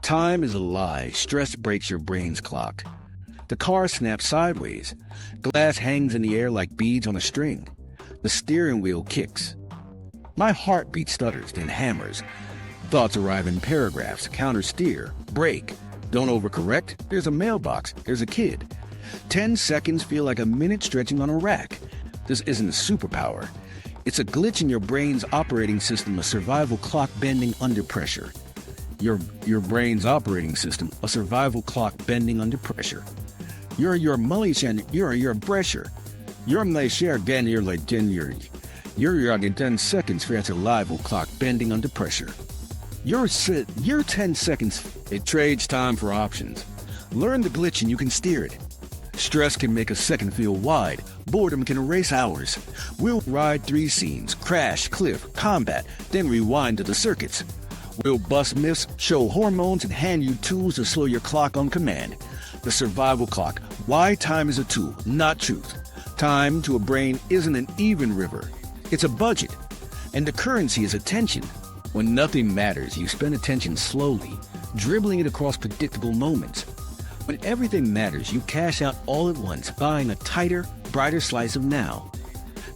Time is a lie. Stress breaks your brain's clock. The car snaps sideways. Glass hangs in the air like beads on a string. The steering wheel kicks. My heartbeat stutters, then hammers. Thoughts arrive in paragraphs, counter-steer, brake. Don't overcorrect, there's a mailbox, there's a kid. 10 seconds feel like a minute stretching on a rack. This isn't a superpower. It's a glitch in your brain's operating system, a survival clock bending under pressure. Your brain's operating system, a survival clock bending under pressure. You're pressure. You're in 10 seconds for a survival clock bending under pressure. You're 10 seconds. It trades time for options. Learn the glitch and you can steer it. Stress can make a second feel wide. Boredom can erase hours. We'll ride 3 scenes, crash, cliff, combat, then rewind to the circuits. We'll bust myths, show hormones, and hand you tools to slow your clock on command. The survival clock. Why time is a tool, not truth. Time to a brain isn't an even river. It's a budget. And the currency is attention. When nothing matters, you spend attention slowly, dribbling it across predictable moments. When everything matters, you cash out all at once, buying a tighter, brighter slice of now.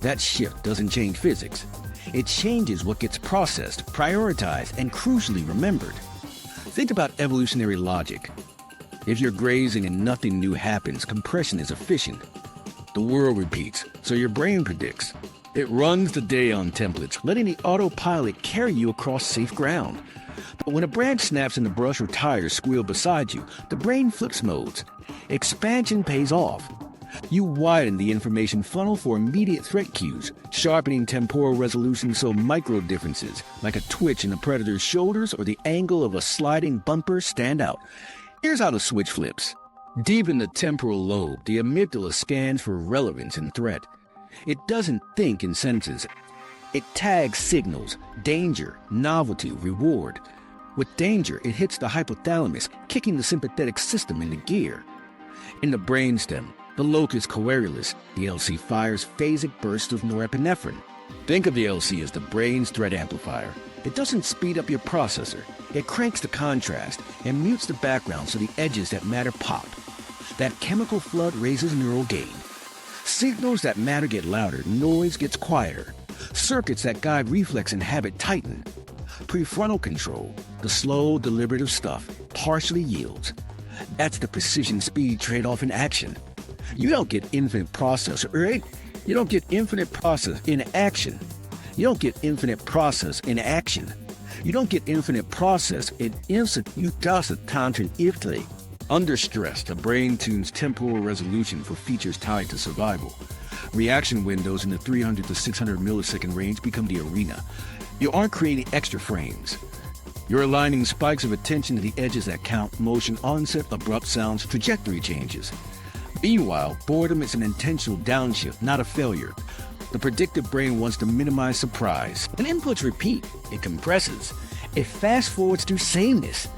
That shift doesn't change physics. It changes what gets processed, prioritized, and crucially remembered. Think about evolutionary logic. If you're grazing and nothing new happens, compression is efficient. The world repeats, so your brain predicts. It runs the day on templates, letting the autopilot carry you across safe ground. But when a branch snaps and the brush or tires squeal beside you, the brain flips modes. Expansion pays off. You widen the information funnel for immediate threat cues, sharpening temporal resolution so micro differences, like a twitch in a predator's shoulders or the angle of a sliding bumper, stand out. Here's how the switch flips. Deep in the temporal lobe, the amygdala scans for relevance and threat. It doesn't think in sentences. It tags signals, danger, novelty, reward. With danger, it hits the hypothalamus, kicking the sympathetic system into gear. In the brainstem, the locus coeruleus, the LC fires phasic bursts of norepinephrine. Think of the LC as the brain's threat amplifier. It doesn't speed up your processor. It cranks the contrast and mutes the background so the edges that matter pop. That chemical flood raises neural gain. Signals that matter get louder, noise gets quieter. Circuits that guide reflex and habit tighten. Prefrontal control, the slow, deliberative stuff, partially yields. That's the precision-speed trade-off in action. You don't get infinite process, right? You don't get infinite process in action. You don't get infinite process in action. You don't get infinite process in instant. You just content ifly. Under stress, the brain tunes temporal resolution for features tied to survival. Reaction windows in the 300 to 600 millisecond range become the arena. You aren't creating extra frames. You're aligning spikes of attention to the edges that count: motion, onset, abrupt sounds, trajectory changes. Meanwhile, boredom is an intentional downshift, not a failure. The predictive brain wants to minimize surprise. When inputs repeat, it compresses. It fast-forwards through sameness.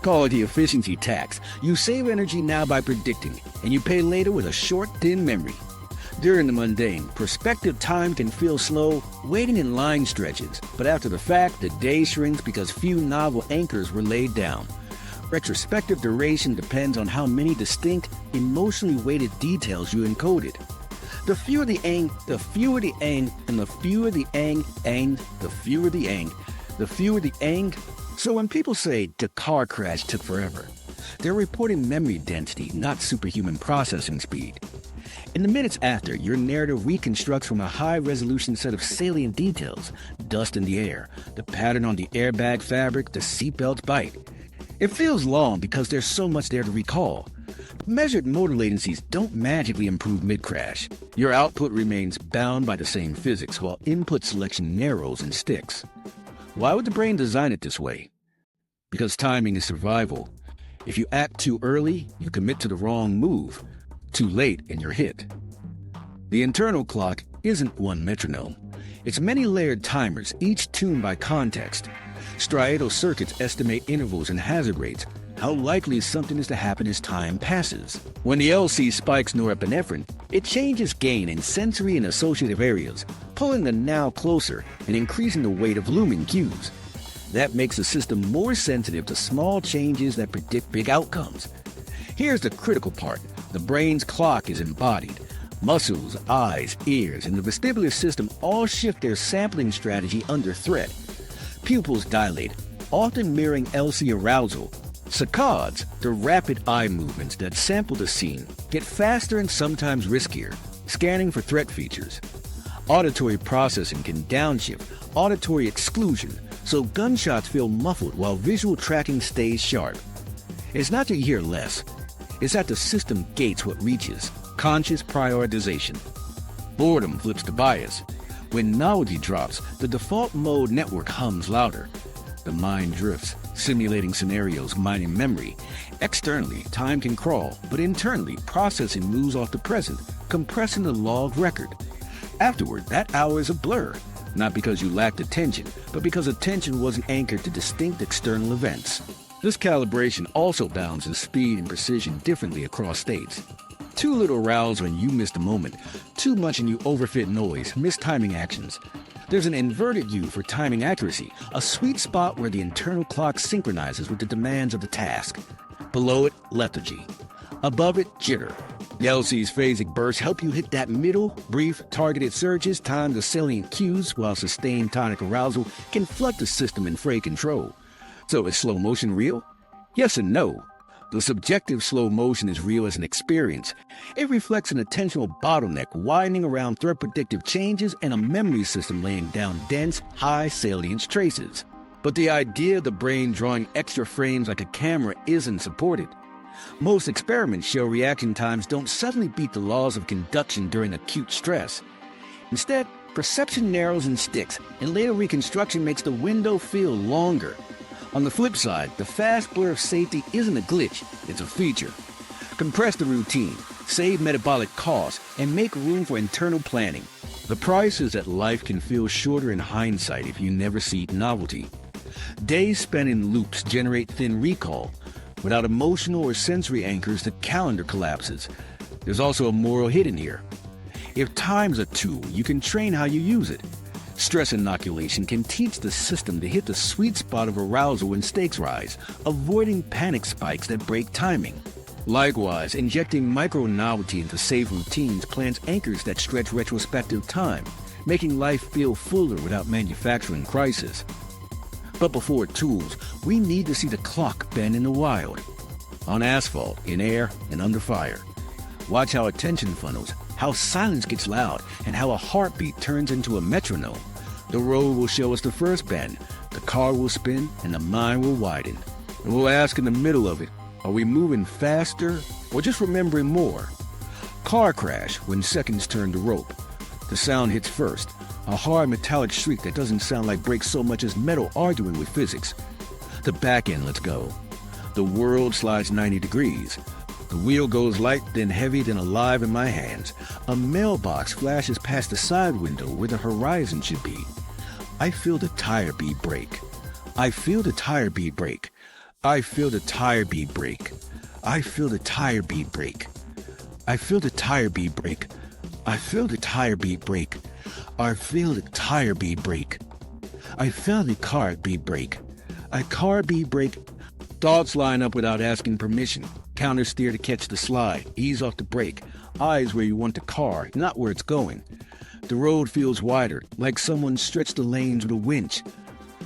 Call it the efficiency tax. You save energy now by predicting, and you pay later with a short, thin memory. During the mundane, perspective time can feel slow, waiting in line stretches, but after the fact, the day shrinks because few novel anchors were laid down. Retrospective duration depends on how many distinct, emotionally weighted details you encoded. The fewer the ang, the fewer the ang, and the fewer the ang, the fewer the ang, the fewer the ang. So when people say the car crash took forever, they're reporting memory density, not superhuman processing speed. In the minutes after, your narrative reconstructs from a high-resolution set of salient details: dust in the air, the pattern on the airbag fabric, the seatbelt bite. It feels long because there's so much there to recall. But measured motor latencies don't magically improve mid-crash. Your output remains bound by the same physics, while input selection narrows and sticks. Why would the brain design it this way? Because timing is survival. If you act too early, you commit to the wrong move. Too late, and you're hit. The internal clock isn't one metronome. It's many layered timers, each tuned by context. Striatal circuits estimate intervals and hazard rates, how likely something is to happen as time passes. When the LC spikes norepinephrine, it changes gain in sensory and associative areas, pulling the now closer and increasing the weight of looming cues. That makes the system more sensitive to small changes that predict big outcomes. Here's the critical part. The brain's clock is embodied. Muscles, eyes, ears, and the vestibular system all shift their sampling strategy under threat. Pupils dilate, often mirroring LC arousal. Saccades, the rapid eye movements that sample the scene, get faster and sometimes riskier, scanning for threat features. Auditory processing can downshift auditory exclusion, so gunshots feel muffled while visual tracking stays sharp. It's not that you hear less, it's that the system gates what reaches, conscious prioritization. Boredom flips the bias. When novelty drops, the default mode network hums louder. The mind drifts, simulating scenarios, mining memory. Externally, time can crawl, but internally, processing moves off the present, compressing the log record. Afterward, that hour is a blur, not because you lacked attention, but because attention wasn't anchored to distinct external events. This calibration also balances speed and precision differently across states. Too little arousal and you miss the moment. Too much and you overfit noise, miss timing actions. There's an inverted U for timing accuracy, a sweet spot where the internal clock synchronizes with the demands of the task. Below it, lethargy. Above it, jitter. The LC's phasic bursts help you hit that middle, brief, targeted surges timed to salient cues, while sustained tonic arousal can flood the system in fray control. So is slow motion real? Yes and no. The subjective slow motion is real as an experience. It reflects an attentional bottleneck widening around threat predictive changes and a memory system laying down dense, high salience traces. But the idea of the brain drawing extra frames like a camera isn't supported. Most experiments show reaction times don't suddenly beat the laws of conduction during acute stress. Instead, perception narrows and sticks, and later reconstruction makes the window feel longer. On the flip side, the fast blur of safety isn't a glitch, it's a feature. Compress the routine, save metabolic costs, and make room for internal planning. The price is that life can feel shorter in hindsight if you never seek novelty. Days spent in loops generate thin recall. Without emotional or sensory anchors, the calendar collapses. There's also a moral hidden here. If time's a tool, you can train how you use it. Stress inoculation can teach the system to hit the sweet spot of arousal when stakes rise, avoiding panic spikes that break timing. Likewise, injecting micro-novelty into safe routines plants anchors that stretch retrospective time, making life feel fuller without manufacturing crisis. But before tools, we need to see the clock bend in the wild. On asphalt, in air, and under fire. Watch how attention funnels, how silence gets loud, and how a heartbeat turns into a metronome. The road will show us the first bend, the car will spin, and the mind will widen. And we'll ask in the middle of it, are we moving faster or just remembering more? Car crash when seconds turn to rope. The sound hits first, a hard metallic shriek that doesn't sound like brakes so much as metal arguing with physics. The back end lets go. The world slides 90 degrees. The wheel goes light, then heavy, then alive in my hands. A mailbox flashes past the side window where the horizon should be. I feel the tire bead break. I feel the tire bead break. I feel the tire bead break. I feel the tire bead break. I feel the tire bead break. I feel the tire bead break. I feel the tire bead break. I feel the car bead break. I car bead break. Thoughts line up without asking permission. Counter steer to catch the slide. Ease off the brake. Eyes where you want the car, not where it's going. The road feels wider, like someone stretched the lanes with a winch.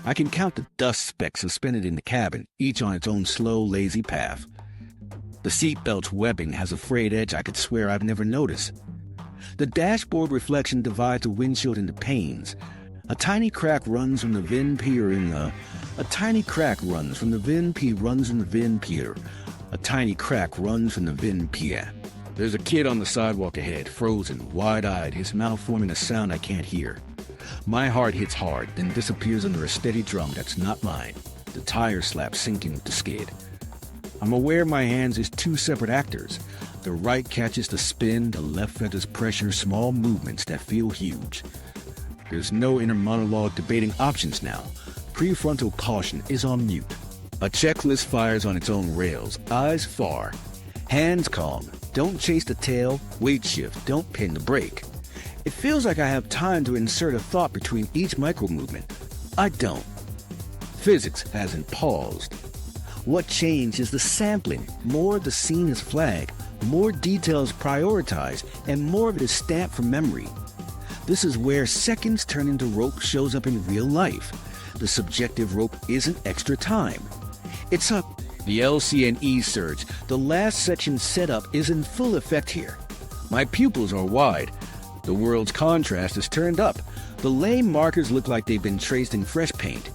I can count the dust specks suspended in the cabin, each on its own slow, lazy path. The seatbelt's webbing has a frayed edge I could swear I've never noticed. The dashboard reflection divides the windshield into panes. A tiny crack runs from the VIN pier in the... A tiny crack runs from the VIN P runs from the VIN pier. A tiny crack runs from the VIN pier. There's a kid on the sidewalk ahead, frozen, wide-eyed, his mouth forming a sound I can't hear. My heart hits hard, then disappears under a steady drum that's not mine. The tire slap sinking with the skid. I'm aware my hands is two separate actors. The right catches the spin, the left feathers pressure, small movements that feel huge. There's no inner monologue debating options now. Prefrontal caution is on mute. A checklist fires on its own rails, eyes far. Hands calm, don't chase the tail, weight shift, don't pin the brake. It feels like I have time to insert a thought between each micro-movement. I don't. Physics hasn't paused. What changed is the sampling. More of the scene is flagged, more details prioritized, and more of it is stamped from memory. This is where seconds turn into rope shows up in real life. The subjective rope isn't extra time. It's up. The LC&E surge, the last section setup, is in full effect here. My pupils are wide. The world's contrast is turned up. The lame markers look like they've been traced in fresh paint.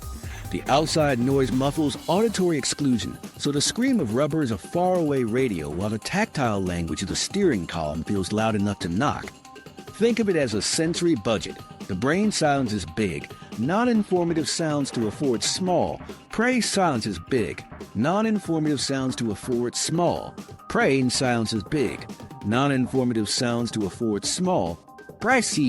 The outside noise muffles auditory exclusion, so the scream of rubber is a faraway radio while the tactile language of the steering column feels loud enough to knock. Think of it as a sensory budget. The brain silence is big. Non-informative sounds to afford small. Praise silence is big. Non-informative sounds to afford small. Praise silence is big. Non-informative sounds to afford small. Praise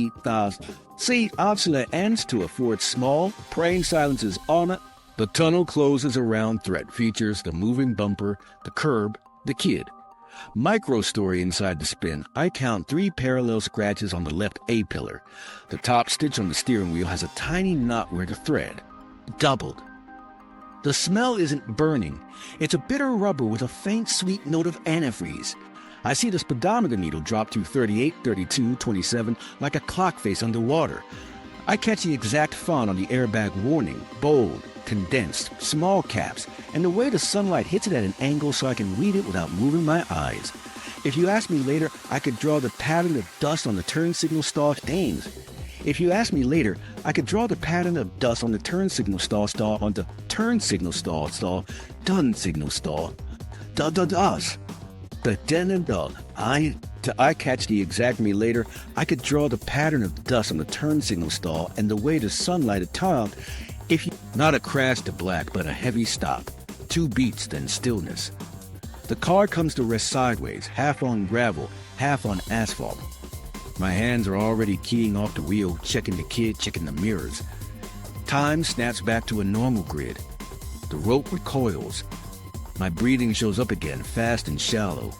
obsolete ends to afford small. Praise silence is on it. The tunnel closes around threat features, the moving bumper, the curb, the kid. Micro story inside the spin. I count 3 parallel scratches on the left A-pillar. The top stitch on the steering wheel has a tiny knot where the thread. Doubled. The smell isn't burning. It's a bitter rubber with a faint sweet note of antifreeze. I see the speedometer needle drop to 38, 32, 27 like a clock face underwater. I catch the exact font on the airbag warning, bold, condensed, small caps, and the way the sunlight hits it at an angle so I can read it without moving my eyes. If you ask me later, I could draw the pattern of dust on the turn signal stall stains. If you ask me later, I could draw the pattern of dust on the turn signal stall on the turn signal stall, done signal stall. Us. The den and dog. I catch the exact me later, I could draw the pattern of dust on the turn signal stall and the way the sunlight atoned. If you, not a crash to black, but a heavy stop. 2 beats, then stillness. The car comes to rest sideways, half on gravel, half on asphalt. My hands are already keying off the wheel, checking the kid, checking the mirrors. Time snaps back to a normal grid. The rope recoils. My breathing shows up again, fast and shallow.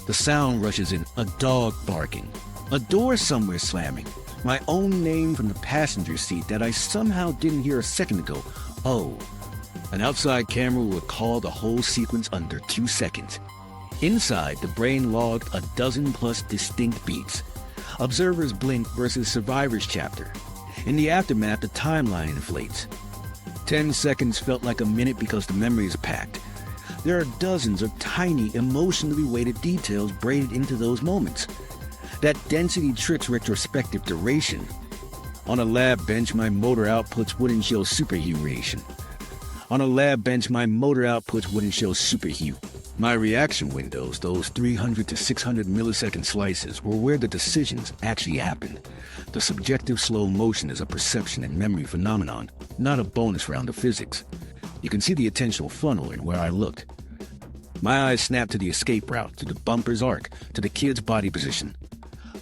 The sound rushes in, a dog barking, a door somewhere slamming, my own name from the passenger seat that I somehow didn't hear a second ago. Oh, an outside camera will recall the whole sequence under 2 seconds. Inside, the brain logged a dozen plus distinct beats. Observers blink versus survivors chapter. In the aftermath, the timeline inflates. 10 seconds felt like a minute because the memory is packed. There are dozens of tiny, emotionally weighted details braided into those moments. That density tricks retrospective duration. On a lab bench, my motor outputs wouldn't show superhuman. On a lab bench, my motor outputs wouldn't show superhuman. My reaction windows, those 300 to 600 millisecond slices, were where the decisions actually happened. The subjective slow motion is a perception and memory phenomenon, not a bonus round of physics. You can see the attentional funnel in where I looked. My eyes snapped to the escape route, to the bumper's arc, to the kid's body position.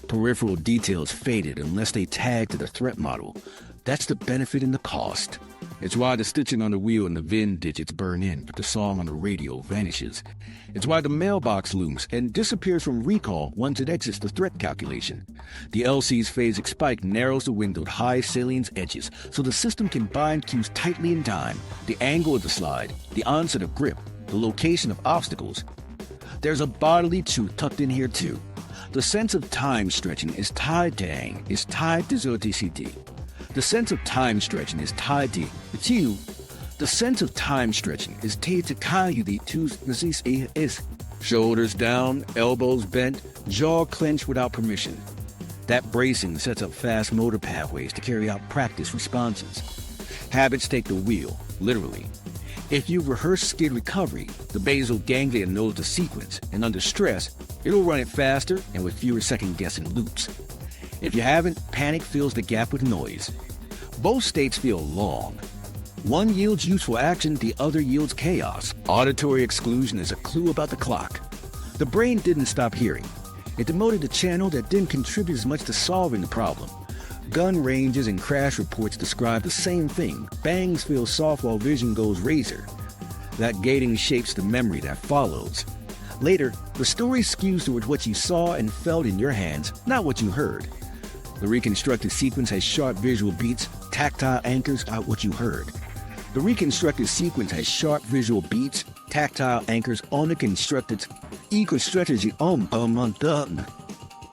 Peripheral details faded unless they tagged to the threat model. That's the benefit and the cost. It's why the stitching on the wheel and the VIN digits burn in, but the song on the radio vanishes. It's why the mailbox looms and disappears from recall once it exits the threat calculation. The LC's phasic spike narrows the windowed high salience edges so the system can bind cues tightly in time, the angle of the slide, the onset of grip, the location of obstacles. There's a bodily truth tucked in here too. The sense of time stretching is tied to zoticity. The sense of time stretching is tied to you. The sense of time stretching is tied to shoulders down, elbows bent, jaw clenched without permission. That bracing sets up fast motor pathways to carry out practice responses. Habits take the wheel, literally. If you rehearse skid recovery, the basal ganglia knows the sequence, and under stress, it'll run it faster and with fewer second-guessing loops. If you haven't, panic fills the gap with noise. Both states feel long. One yields useful action, the other yields chaos. Auditory exclusion is a clue about the clock. The brain didn't stop hearing. It demoted a channel that didn't contribute as much to solving the problem. Gun ranges and crash reports describe the same thing. Bangs feel soft while vision goes razor. That gating shapes the memory that follows. Later, the story skews toward what you saw and felt in your hands, not what you heard. The reconstructed sequence has sharp visual beats, tactile anchors out what you heard. The reconstructed sequence has sharp visual beats, tactile anchors on the constructed eco-strategy done.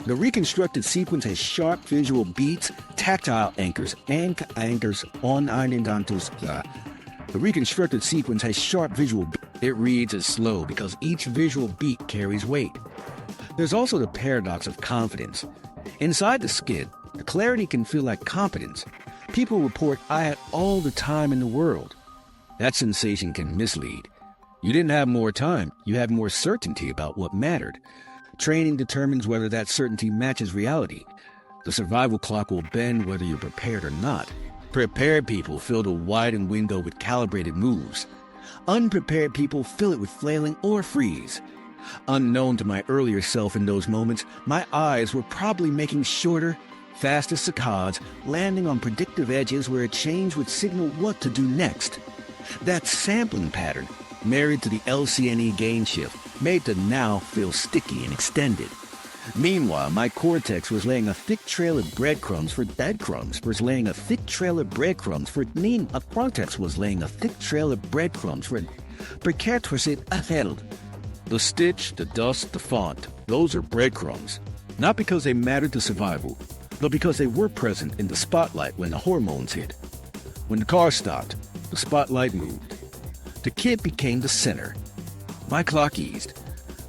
The reconstructed sequence has sharp visual beats, tactile anchors, and anchors on identitals. The reconstructed sequence has sharp visual beats. It reads as slow because each visual beat carries weight. There's also the paradox of confidence. Inside the skid, the clarity can feel like competence. People report, "I had all the time in the world." That sensation can mislead. You didn't have more time, you had more certainty about what mattered. Training determines whether that certainty matches reality. The survival clock will bend whether you're prepared or not. Prepared people fill the widened window with calibrated moves. Unprepared people fill it with flailing or freeze. Unknown to my earlier self in those moments, my eyes were probably making shorter, faster saccades, landing on predictive edges where a change would signal what to do next. That sampling pattern, married to the LCNE gain shift, made the now feel sticky and extended. Meanwhile, my cortex was laying a thick trail of breadcrumbs for cortex was laying a thick trail of breadcrumbs for held. The stitch, the dust, the font, those are breadcrumbs. Not because they mattered to survival, but because they were present in the spotlight when the hormones hit. When the car stopped, the spotlight moved. The kid became the center. My clock eased.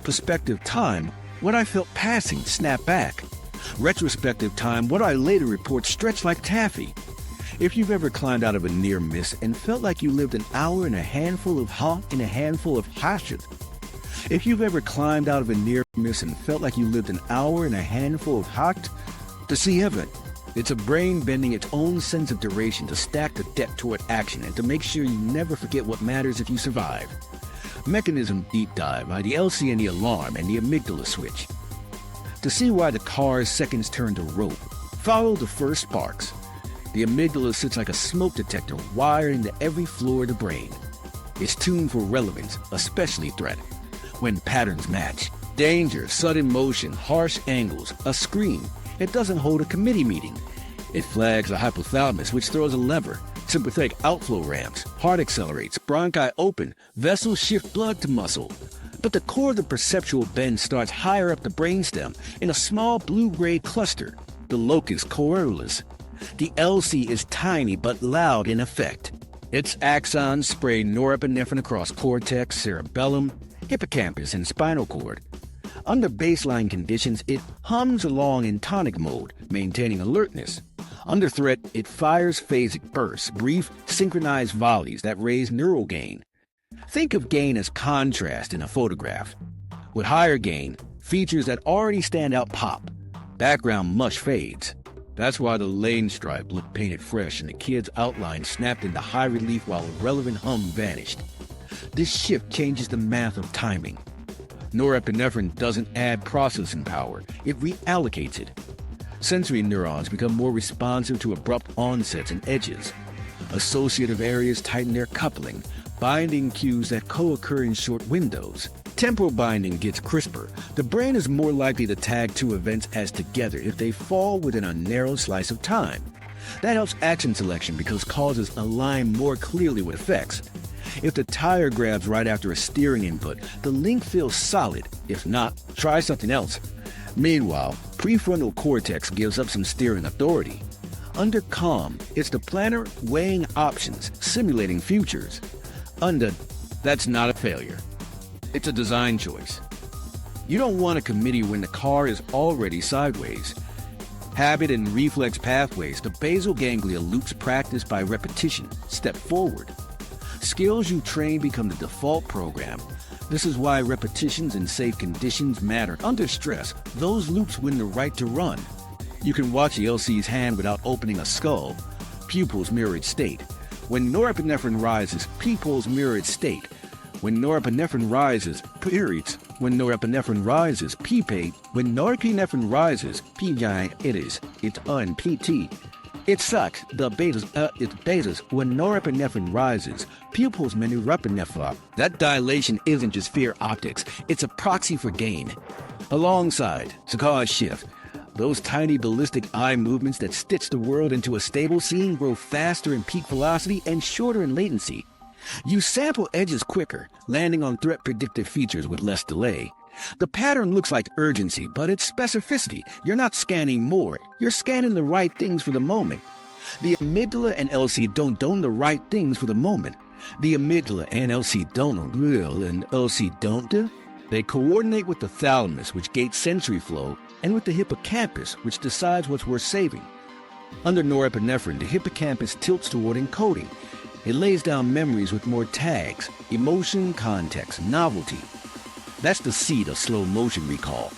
Prospective time, what I felt passing, snapped back. Retrospective time, what I later report, stretched like taffy. If you've ever climbed out of a near miss and felt like you lived an hour in a handful of hashes. If you've ever climbed out of a near miss and felt like you lived an hour in a handful of hot, to see heaven. It's a brain bending its own sense of duration to stack the deck toward action and to make sure you never forget what matters if you survive. Mechanism deep dive by the LCNE alarm and the amygdala switch. To see why the car's seconds turn to rope, follow the first sparks. The amygdala sits like a smoke detector wired into every floor of the brain. It's tuned for relevance, especially threat. When patterns match, danger, sudden motion, harsh angles, a scream, it doesn't hold a committee meeting. It flags the hypothalamus, which throws a lever. Sympathetic outflow ramps, heart accelerates, bronchi open, vessels shift blood to muscle. But the core of the perceptual bend starts higher up the brainstem in a small blue-gray cluster, the locus coeruleus. The LC is tiny but loud in effect. Its axons spray norepinephrine across cortex, cerebellum, hippocampus, and spinal cord. Under baseline conditions, it hums along in tonic mode, maintaining alertness. Under threat, it fires phasic bursts, brief, synchronized volleys that raise neural gain. Think of gain as contrast in a photograph. With higher gain, features that already stand out pop. Background mush fades. That's why the lane stripe looked painted fresh and the kid's outline snapped into high relief while a relevant hum vanished. This shift changes the math of timing. Norepinephrine doesn't add processing power, it reallocates it. Sensory neurons become more responsive to abrupt onsets and edges. Associative areas tighten their coupling, binding cues that co-occur in short windows. Temporal binding gets crisper. The brain is more likely to tag two events as together if they fall within a narrow slice of time. That helps action selection because causes align more clearly with effects. If the tire grabs right after a steering input, the link feels solid. If not, try something else. Meanwhile, prefrontal cortex gives up some steering authority. Under calm, it's the planner weighing options, simulating futures. Under, that's not a failure. It's a design choice. You don't want a committee when the car is already sideways. Habit and reflex pathways, the basal ganglia loops practice by repetition, step forward. Skills you train become the default program. This is why repetitions in safe conditions matter. Under stress, those loops win the right to run. You can watch the LC's hand without opening a skull. Pupils mirrored state. When norepinephrine rises, pupils mirrored state. When norepinephrine rises, periods. When norepinephrine rises, PPA. When norepinephrine rises, PI, it is. It's PT. It sucks. It's betas. When norepinephrine rises, pupils norepinephrine. That dilation isn't just fear optics. It's a proxy for gain. Alongside, saccade shift. Those tiny ballistic eye movements that stitch the world into a stable scene grow faster in peak velocity and shorter in latency. You sample edges quicker, landing on threat predictive features with less delay. The pattern looks like urgency, but it's specificity. You're not scanning more, you're scanning the right things for the moment. The amygdala and LC don't the right things for the moment. The amygdala and LC don't do. They coordinate with the thalamus, which gates sensory flow, and with the hippocampus, which decides what's worth saving. Under norepinephrine, the hippocampus tilts toward encoding. It lays down memories with more tags: emotion, context, novelty. That's the seed of slow motion recall.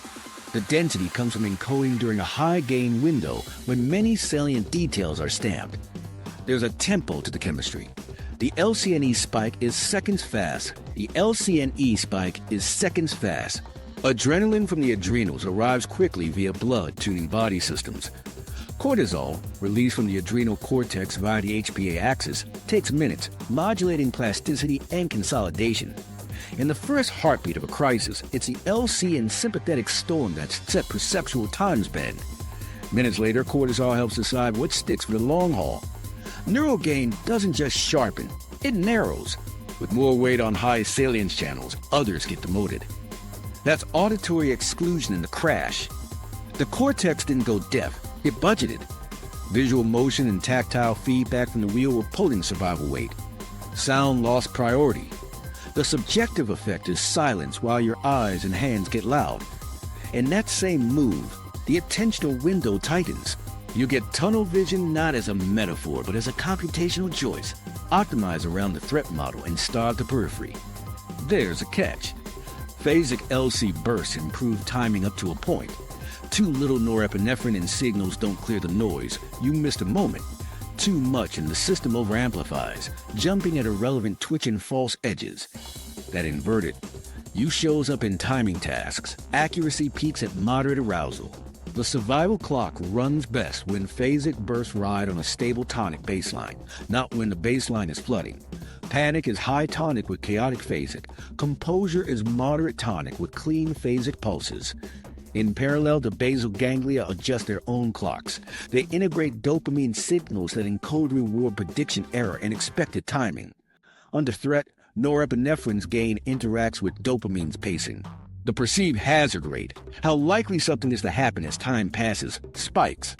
The density comes from encoding during a high-gain window when many salient details are stamped. There's a tempo to the chemistry. The LCNE spike is seconds fast. Adrenaline from the adrenals arrives quickly via blood, tuning body systems. Cortisol, released from the adrenal cortex via the HPA axis, takes minutes, modulating plasticity and consolidation. In the first heartbeat of a crisis, it's the LC and sympathetic storm that set perceptual time span. Minutes later, cortisol helps decide what sticks for the long haul. Neural gain doesn't just sharpen, it narrows. With more weight on high salience channels, others get demoted. That's auditory exclusion in the crash. The cortex didn't go deaf, it budgeted. Visual motion and tactile feedback from the wheel were pulling survival weight. Sound lost priority. The subjective effect is silence while your eyes and hands get loud. In that same move, the attentional window tightens. You get tunnel vision not as a metaphor, but as a computational choice. Optimize around the threat model and starve the periphery. There's a catch. Phasic LC bursts improve timing up to a point. Too little norepinephrine and signals don't clear the noise. You missed a moment. Too much and the system overamplifies, jumping at irrelevant twitch and false edges. That inverted. You shows up in timing tasks. Accuracy peaks at moderate arousal. The survival clock runs best when phasic bursts ride on a stable tonic baseline, not when the baseline is flooding. Panic is high tonic with chaotic phasic. Composure is moderate tonic with clean phasic pulses. In parallel, the basal ganglia adjust their own clocks. They integrate dopamine signals that encode reward prediction error and expected timing. Under threat, norepinephrine's gain interacts with dopamine's pacing. The perceived hazard rate, how likely something is to happen as time passes, spikes.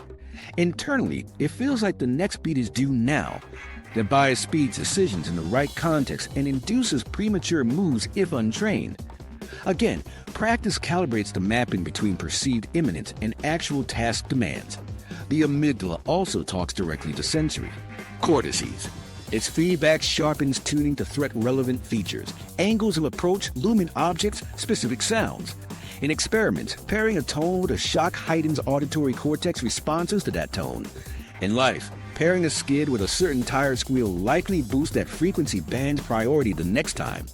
Internally, it feels like the next beat is due now. That bias speeds decisions in the right context and induces premature moves if untrained. Again, practice calibrates the mapping between perceived imminence and actual task demands. The amygdala also talks directly to sensory. Cortices. Its feedback sharpens tuning to threat-relevant features, angles of approach, looming objects, specific sounds. In experiments, pairing a tone with a shock heightens auditory cortex responses to that tone. In life, pairing a skid with a certain tire squeal likely boosts that frequency band's priority the next time.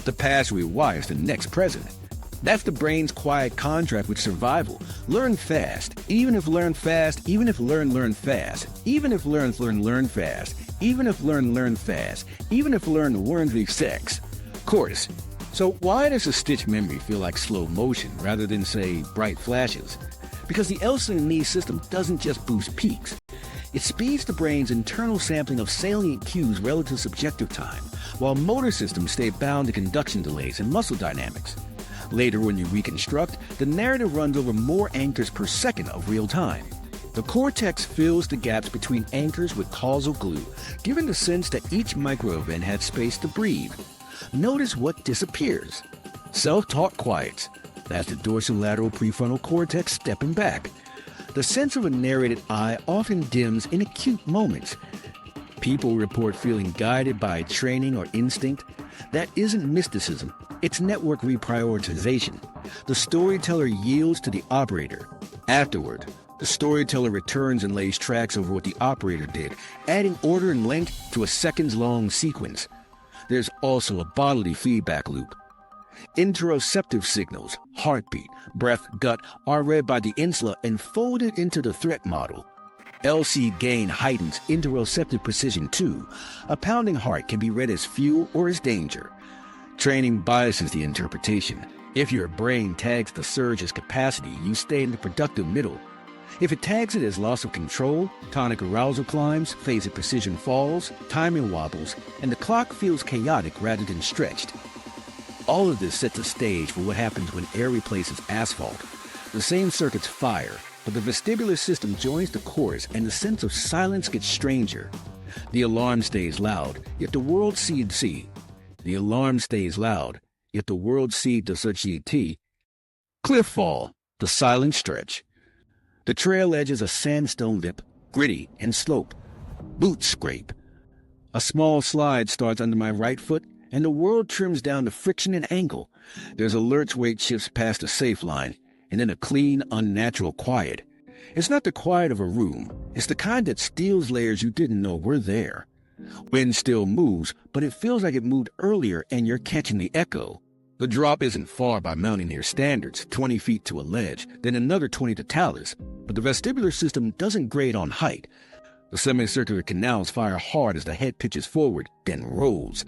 The past rewires the next present. That's the brain's quiet contract with survival. Learn fast, even if learn fast, even if learn fast, even if learn fast, even if learn fast, even if learn reflex. Chorus. So why does a stitch memory feel like slow motion rather than, say, bright flashes? Because the LCNE system doesn't just boost peaks. It speeds the brain's internal sampling of salient cues relative to subjective time, while motor systems stay bound to conduction delays and muscle dynamics. Later, when you reconstruct, the narrative runs over more anchors per second of real time. The cortex fills the gaps between anchors with causal glue, giving the sense that each microevent had space to breathe. Notice what disappears. Self-talk quiets. That's the dorsolateral prefrontal cortex stepping back. The sense of a narrated I often dims in acute moments. People report feeling guided by training or instinct. That isn't mysticism, it's network reprioritization. The storyteller yields to the operator. Afterward, the storyteller returns and lays tracks over what the operator did, adding order and length to a seconds-long sequence. There's also a bodily feedback loop. Interoceptive signals, heartbeat, breath, gut, are read by the insula and folded into the threat model. LC gain heightens interoceptive precision too. A pounding heart can be read as fuel or as danger. Training biases the interpretation. If your brain tags the surge as capacity, you stay in the productive middle. If it tags it as loss of control, tonic arousal climbs, phasic precision falls, timing wobbles, and the clock feels chaotic rather than stretched. All of this sets a stage for what happens when air replaces asphalt. The same circuits fire, but the vestibular system joins the chorus and the sense of silence gets stranger. The alarm stays loud, yet the world seed see. The alarm stays loud, yet the world seed does such et. Cliff fall, the silent stretch. The trail edge is a sandstone lip, gritty and sloped. Boots scrape. A small slide starts under my right foot, and the world trims down to friction and angle. There's a lurch weight shifts past the safe line, and then a clean, unnatural quiet. It's not the quiet of a room. It's the kind that steals layers you didn't know were there. Wind still moves, but it feels like it moved earlier and you're catching the echo. The drop isn't far by mountaineer standards, 20 feet to a ledge, then another 20 to talus. But the vestibular system doesn't grade on height. The semicircular canals fire hard as the head pitches forward, then rolls.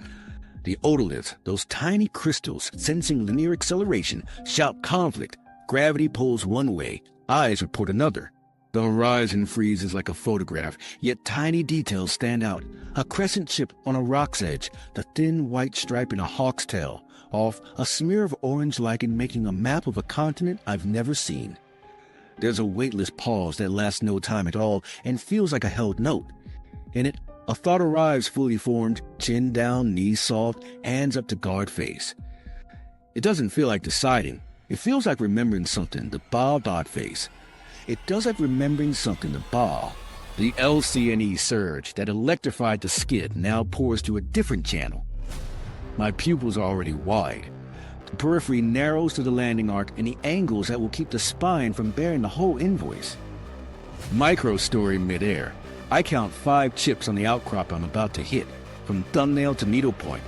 The otoliths, those tiny crystals sensing linear acceleration, shout conflict. Gravity pulls one way, eyes report another. The horizon freezes like a photograph, yet tiny details stand out. A crescent ship on a rock's edge, the thin white stripe in a hawk's tail. Off, a smear of orange lichen making a map of a continent I've never seen. There's a weightless pause that lasts no time at all and feels like a held note. In it, a thought arrives fully formed, chin down, knees soft, hands up to guard face. It doesn't feel like deciding. It feels like remembering something, the Ba face. It does like remembering something, the Ba. The LCNE surge that electrified the skid now pours to a different channel. My pupils are already wide. The periphery narrows to the landing arc and the angles that will keep the spine from bearing the whole invoice. Micro-story midair. I count 5 chips on the outcrop I'm about to hit, from thumbnail to needle point.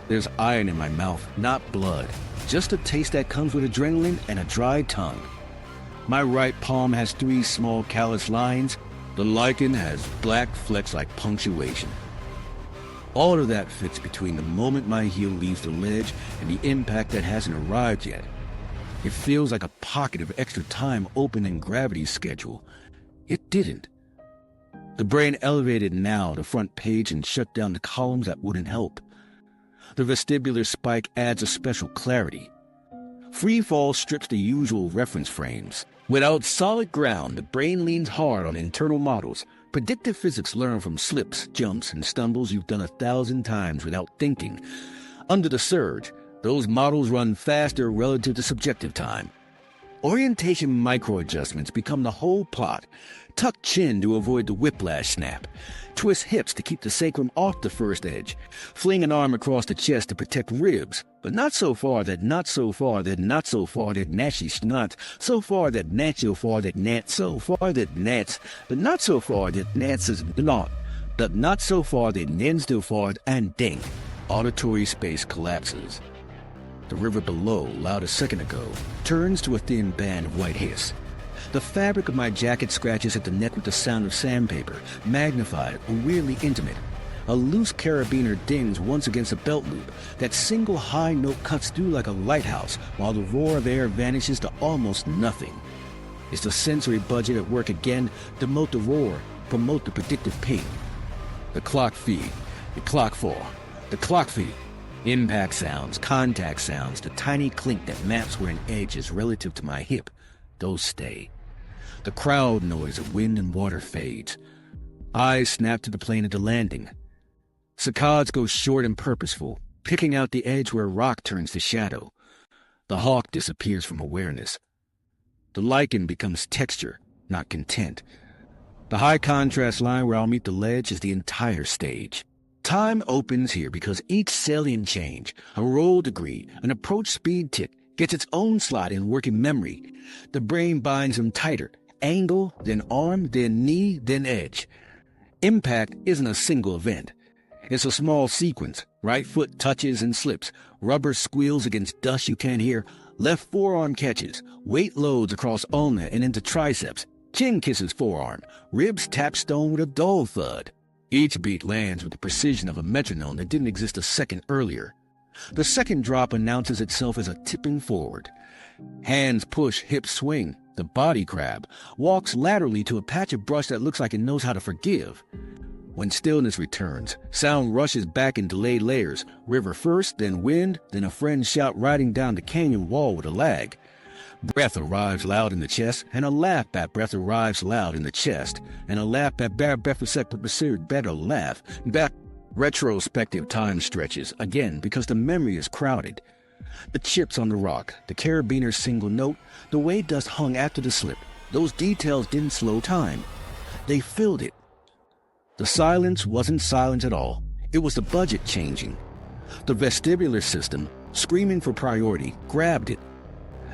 There's iron in my mouth, not blood. Just a taste that comes with adrenaline and a dry tongue. My right palm has 3 small callous lines. The lichen has black flecks like punctuation. All of that fits between the moment my heel leaves the ledge and the impact that hasn't arrived yet. It feels like a pocket of extra time open in gravity's schedule. It didn't. The brain elevated now the front page and shut down the columns that wouldn't help. The vestibular spike adds a special clarity. Freefall strips the usual reference frames. Without solid ground, the brain leans hard on internal models. Predictive physics learn from slips, jumps, and stumbles you've done 1,000 times without thinking. Under the surge, those models run faster relative to subjective time. Orientation micro-adjustments become the whole plot. Tuck chin to avoid the whiplash snap. Twist hips to keep the sacrum off the first edge. Fling an arm across the chest to protect ribs, but not so far that not so far that not so far that natchy not so far that nat so far that nat so far that nats, but not so far that nats is not, but not so far that nens so far and ding. Auditory space collapses. The river below, loud a second ago, turns to a thin band of white hiss. The fabric of my jacket scratches at the neck with the sound of sandpaper, magnified or weirdly intimate. A loose carabiner dings once against a belt loop. That single high note cuts through like a lighthouse, while the roar of air vanishes to almost nothing. It's the sensory budget at work again. Demote the roar, promote the predictive ping. The clock feed, the clock fall, the clock feed. Impact sounds, contact sounds, the tiny clink that maps where an edge is relative to my hip. Those stay. The crowd noise of wind and water fades. Eyes snap to the plane of the landing. Saccades go short and purposeful, picking out the edge where rock turns to shadow. The hawk disappears from awareness. The lichen becomes texture, not content. The high contrast line where I'll meet the ledge is the entire stage. Time opens here because each salient change, a roll degree, an approach speed tick, gets its own slot in working memory. The brain binds them tighter. Angle, then arm, then knee, then edge. Impact isn't a single event. It's a small sequence. Right foot touches and slips. Rubber squeals against dust you can't hear. Left forearm catches. Weight loads across ulna and into triceps. Chin kisses forearm. Ribs tap stone with a dull thud. Each beat lands with the precision of a metronome that didn't exist a second earlier. The second drop announces itself as a tipping forward. Hands push, hips swing. The body crab walks laterally to a patch of brush that looks like it knows how to forgive. When stillness returns, sound rushes back in delayed layers. River first, then wind, then a friend's shout riding down the canyon wall with a lag. Breath arrives loud in the chest, and a laugh at breath arrives loud in the chest, and a laugh at breath pursued better laugh. Back retrospective time stretches again because the memory is crowded. The chips on the rock, the carabiner's single note, the way dust hung after the slip, those details didn't slow time. They filled it. The silence wasn't silence at all. It was the budget changing. The vestibular system, screaming for priority, grabbed it.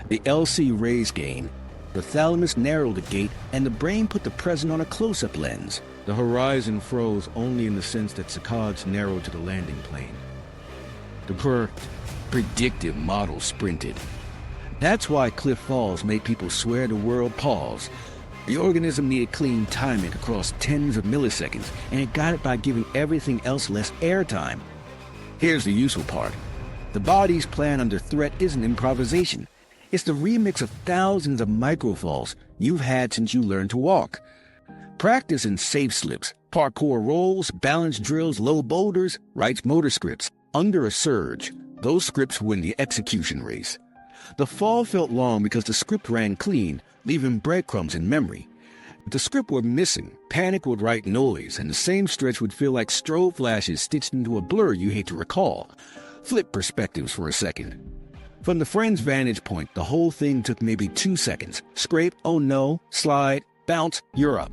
The LC raised gain. The thalamus narrowed the gate, and the brain put the present on a close-up lens. The horizon froze only in the sense that saccades narrowed to the landing plane. The predictive model sprinted. That's why Cliff Falls made people swear the world paused. The organism needed clean timing across tens of milliseconds, and it got it by giving everything else less airtime. Here's the useful part. The body's plan under threat isn't improvisation. It's the remix of thousands of microfalls you've had since you learned to walk. Practice in safe slips, parkour rolls, balance drills, low boulders, writes motor scripts. Under a surge, those scripts win the execution race. The fall felt long because the script ran clean, leaving breadcrumbs in memory. If the script were missing, panic would write noise, and the same stretch would feel like strobe flashes stitched into a blur you hate to recall. Flip perspectives for a second. From the friend's vantage point, the whole thing took maybe 2 seconds. Scrape, oh no, slide, bounce, you're up.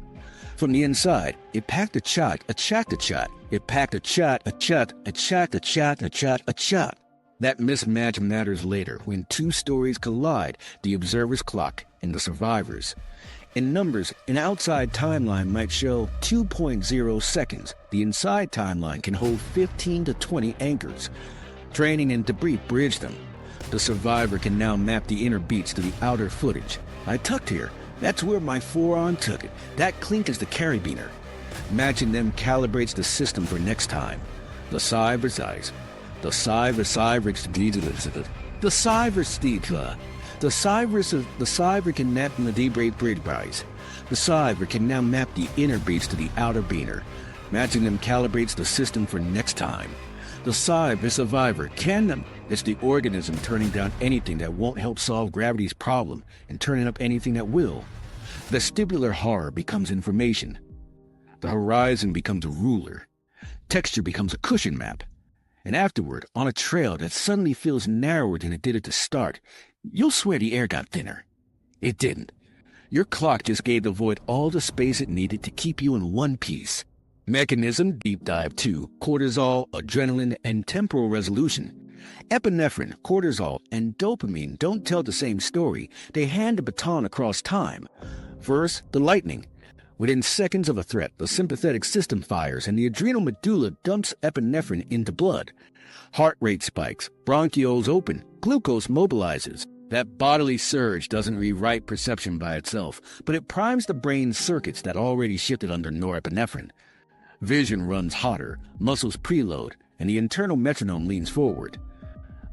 From the inside, it packed a shot, a shot, a shot. It packed a shot, a shot, a shot, a shot, a shot, a shot. That mismatch matters later when two stories collide, the observer's clock and the survivor's. In numbers, an outside timeline might show 2.0 seconds. The inside timeline can hold 15 to 20 anchors. Training and debris bridge them. The survivor can now map the inner beats to the outer footage. I tucked here. That's where my forearm took it. That clink is the carabiner. Matching them calibrates the system for next time. The cyber's eyes. The cyber can map the debrate bridge price. The cyber can now map the inner beats to the outer beaner. Matching them calibrates the system for next time. The cyber survivor can. It's the organism turning down anything that won't help solve gravity's problem and turning up anything that will. Vestibular horror becomes information. The horizon becomes a ruler. Texture becomes a cushion map. And afterward, on a trail that suddenly feels narrower than it did at the start, you'll swear the air got thinner. It didn't. Your clock just gave the void all the space it needed to keep you in one piece. Mechanism Deep Dive 2, Cortisol, Adrenaline, and Temporal Resolution. Epinephrine, cortisol, and dopamine don't tell the same story. They hand the baton across time. First, the lightning. Within seconds of a threat, the sympathetic system fires and the adrenal medulla dumps epinephrine into blood. Heart rate spikes, bronchioles open, glucose mobilizes. That bodily surge doesn't rewrite perception by itself, but it primes the brain's circuits that already shifted under norepinephrine. Vision runs hotter, muscles preload, and the internal metronome leans forward.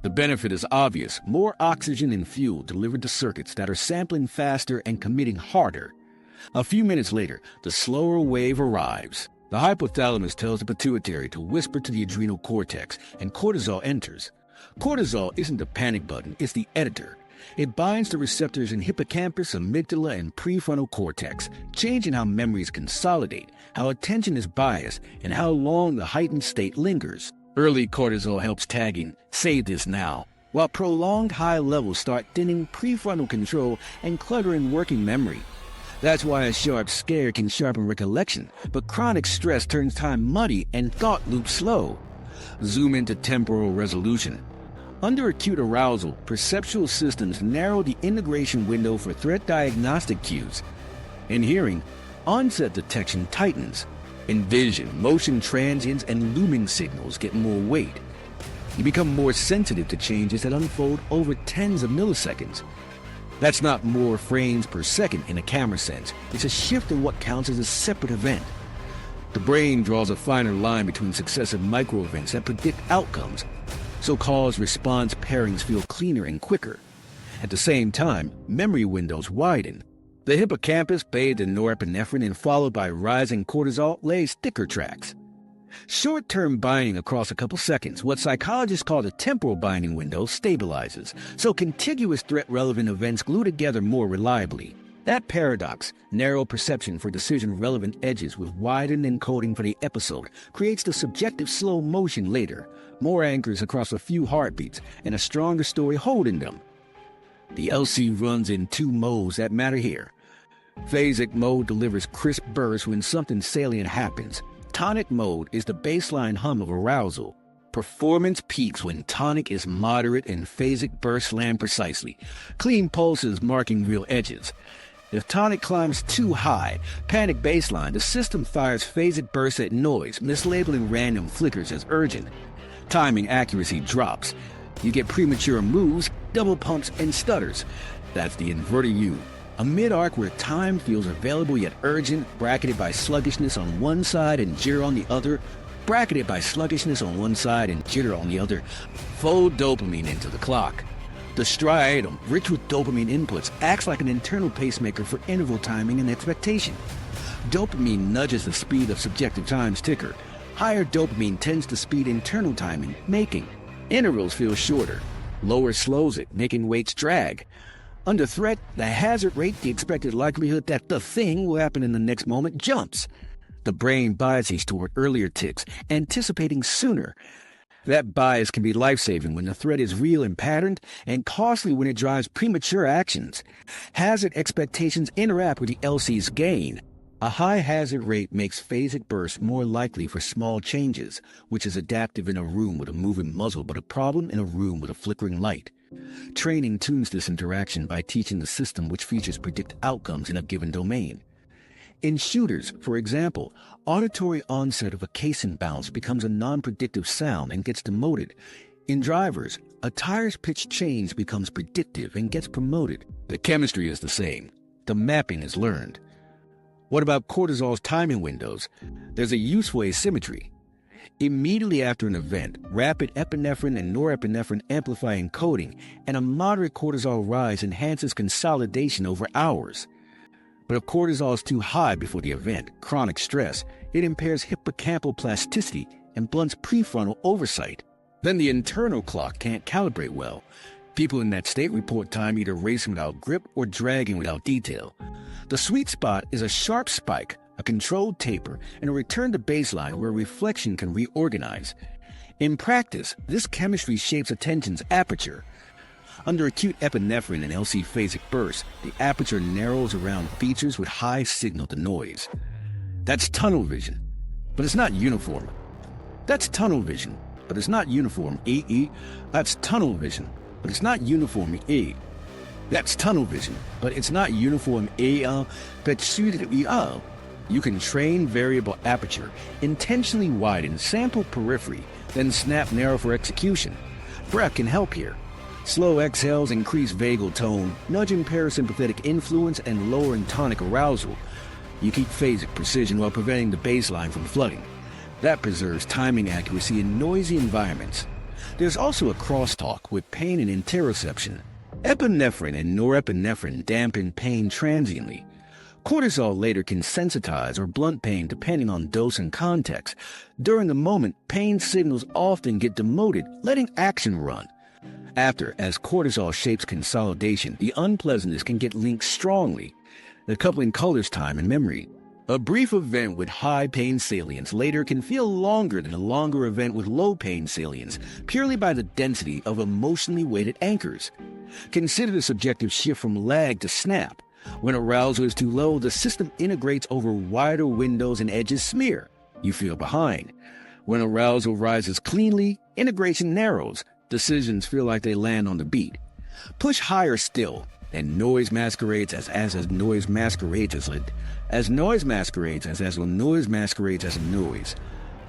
The benefit is obvious. More oxygen and fuel delivered to circuits that are sampling faster and committing harder. A few minutes later, the slower wave arrives. The hypothalamus tells the pituitary to whisper to the adrenal cortex, and cortisol enters. Cortisol isn't the panic button, it's the editor. It binds the receptors in hippocampus, amygdala, and prefrontal cortex, changing how memories consolidate, how attention is biased, and how long the heightened state lingers. Early cortisol helps tagging, save this now, while prolonged high levels start thinning prefrontal control and cluttering working memory. That's why a sharp scare can sharpen recollection, but chronic stress turns time muddy and thought loops slow. Zoom into temporal resolution. Under acute arousal, perceptual systems narrow the integration window for threat diagnostic cues. In hearing, onset detection tightens. In vision, motion transients and looming signals get more weight. You become more sensitive to changes that unfold over tens of milliseconds. That's not more frames per second in a camera sense. It's a shift in what counts as a separate event. The brain draws a finer line between successive microevents that predict outcomes, so cause-response pairings feel cleaner and quicker. At the same time, memory windows widen. The hippocampus, bathed in norepinephrine and followed by rising cortisol, lays thicker tracks. Short-term binding across a couple seconds, what psychologists call the temporal binding window, stabilizes, so contiguous threat-relevant events glue together more reliably. That paradox, narrow perception for decision-relevant edges with widened encoding for the episode, creates the subjective slow motion later, more anchors across a few heartbeats, and a stronger story holding them. The LC runs in two modes that matter here. Phasic mode delivers crisp bursts when something salient happens. Tonic mode is the baseline hum of arousal. Performance peaks when tonic is moderate and phasic bursts land precisely, clean pulses marking real edges. If tonic climbs too high, panic baseline, the system fires phasic bursts at noise, mislabeling random flickers as urgent. Timing accuracy drops. You get premature moves, double pumps, and stutters. That's the inverted U. A mid-arc where time feels available yet urgent, bracketed by sluggishness on one side and jitter on the other. Bracketed by sluggishness on one side and jitter on the other. Fold dopamine into the clock. The striatum, rich with dopamine inputs, acts like an internal pacemaker for interval timing and expectation. Dopamine nudges the speed of subjective time's ticker. Higher dopamine tends to speed internal timing, making. Intervals feel shorter. Lower slows it, making waits drag. Under threat, the hazard rate, the expected likelihood that the thing will happen in the next moment, jumps. The brain biases toward earlier ticks, anticipating sooner. That bias can be life-saving when the threat is real and patterned, and costly when it drives premature actions. Hazard expectations interact with the LC's gain. A high hazard rate makes phasic bursts more likely for small changes, which is adaptive in a room with a moving muzzle but a problem in a room with a flickering light. Training tunes this interaction by teaching the system which features predict outcomes in a given domain. In shooters, for example, auditory onset of a casing bounce becomes a non-predictive sound and gets demoted. In drivers, a tire's pitch change becomes predictive and gets promoted. The chemistry is the same. The mapping is learned. What about cortisol's timing windows? There's a useful asymmetry. Immediately after an event, rapid epinephrine and norepinephrine amplify encoding, and a moderate cortisol rise enhances consolidation over hours. But if cortisol is too high before the event, chronic stress, it impairs hippocampal plasticity and blunts prefrontal oversight. Then the internal clock can't calibrate well. People in that state report time either racing without grip or dragging without detail. The sweet spot is a sharp spike, a controlled taper, and a return to baseline where reflection can reorganize. In practice, this chemistry shapes attention's aperture. Under acute epinephrine and LC phasic bursts, the aperture narrows around features with high signal-to-noise. That's tunnel vision, but it's not uniform. That's tunnel vision, but it's not uniform. That's tunnel vision, but it's not uniform. That's tunnel vision, but it's not uniform. You can train variable aperture, intentionally widen sample periphery, then snap narrow for execution. Breath can help here. Slow exhales increase vagal tone, nudging parasympathetic influence and lowering tonic arousal. You keep phasic precision while preventing the baseline from flooding. That preserves timing accuracy in noisy environments. There's also a crosstalk with pain and interoception. Epinephrine and norepinephrine dampen pain transiently. Cortisol later can sensitize or blunt pain depending on dose and context. During the moment, pain signals often get demoted, letting action run. After, as cortisol shapes consolidation, the unpleasantness can get linked strongly. The coupling colors time and memory. A brief event with high pain salience later can feel longer than a longer event with low pain salience, purely by the density of emotionally weighted anchors. Consider the subjective shift from lag to snap. When arousal is too low, the system integrates over wider windows and edges smear. You feel behind. When arousal rises cleanly, integration narrows. Decisions feel like they land on the beat. Push higher still, and noise masquerades as noise masquerades as noise masquerades as noise masquerades as noise.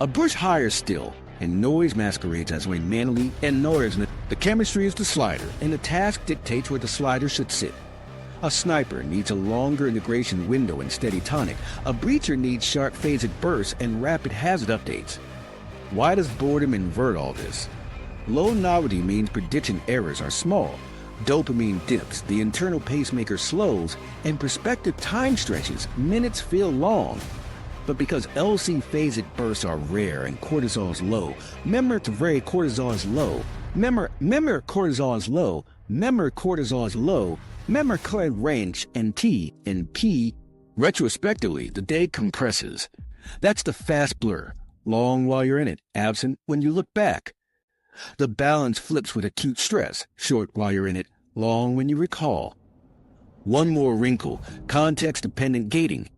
A push higher still, and noise masquerades as when manually and noise. The chemistry is the slider, and the task dictates where the slider should sit. A sniper needs a longer integration window and steady tonic. A breacher needs sharp phasic bursts and rapid hazard updates. Why does boredom invert all this? Low novelty means prediction errors are small. Dopamine dips, the internal pacemaker slows, and prospective time stretches, minutes feel long. But because LC phasic bursts are rare and cortisol is low, remember cortisol is low, current range and T and P. Retrospectively, the day compresses. That's the fast blur, long while you're in it, absent when you look back. The balance flips with acute stress, short while you're in it, long when you recall. One more wrinkle, context-dependent gating.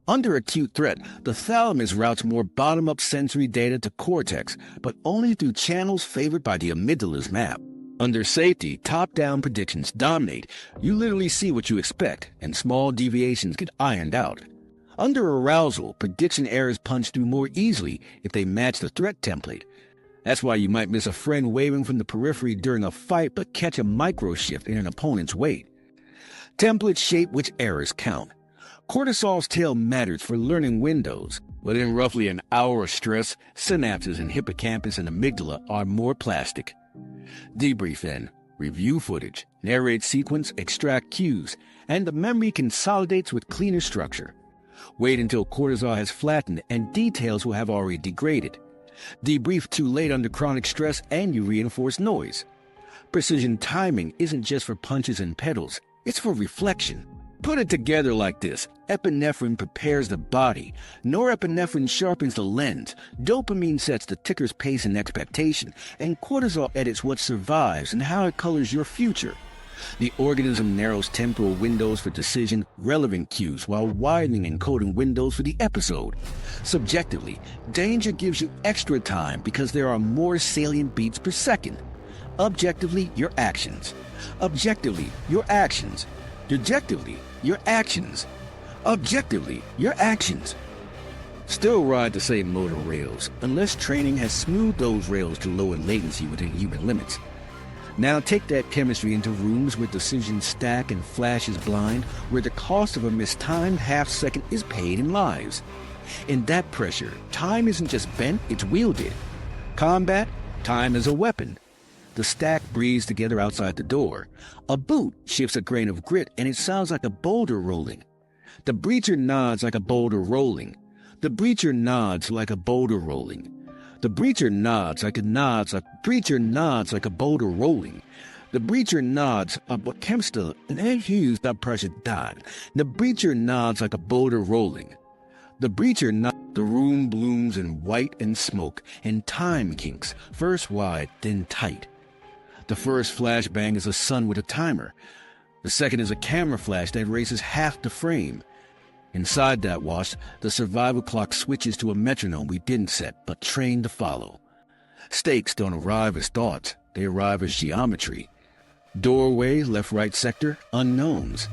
Under acute threat, the thalamus routes more bottom-up sensory data to cortex, but only through channels favored by the amygdala's map. Under safety, top-down predictions dominate. You literally see what you expect, and small deviations get ironed out. Under arousal, prediction errors punch through more easily if they match the threat template. That's why you might miss a friend waving from the periphery during a fight but catch a micro-shift in an opponent's weight. Templates shape which errors count. Cortisol's tail matters for learning windows, but in roughly an hour of stress, synapses in hippocampus and amygdala are more plastic. Debrief then, review footage, narrate sequence, extract cues, and the memory consolidates with cleaner structure. Wait until cortisol has flattened and details will have already degraded. Debrief too late under chronic stress and you reinforce noise. Precision timing isn't just for punches and pedals, it's for reflection. Put it together like this. Epinephrine prepares the body. Norepinephrine sharpens the lens. Dopamine sets the ticker's pace and expectation. And cortisol edits what survives and how it colors your future. The organism narrows temporal windows for decision, relevant cues, while widening encoding windows for the episode. Subjectively, danger gives you extra time because there are more salient beats per second. Objectively, your actions. Objectively, your actions. Dejectively, your actions. Objectively, your actions. Still ride the same motor rails, unless training has smoothed those rails to lower latency within human limits. Now take that chemistry into rooms where decisions stack and flashes blind, where the cost of a mistimed half-second is paid in lives. In that pressure, time isn't just bent, it's wielded. Combat, time is a weapon. The stack breathes together outside the door. A boot shifts a grain of grit and it sounds like a boulder rolling. The breacher nods like a boulder rolling. The breacher nods like a boulder rolling. The breacher nods like a boulder rolling. The breacher nods what chemsta and Hughes that pressure died. The breacher nods like a boulder rolling. The breacher nods. The room blooms in white and smoke, and time kinks, first wide, then tight. The first flashbang is a sun with a timer. The second is a camera flash that races half the frame. Inside that wash, the survival clock switches to a metronome we didn't set, but trained to follow. Stakes don't arrive as thoughts, they arrive as geometry. Doorway, left-right sector, unknowns.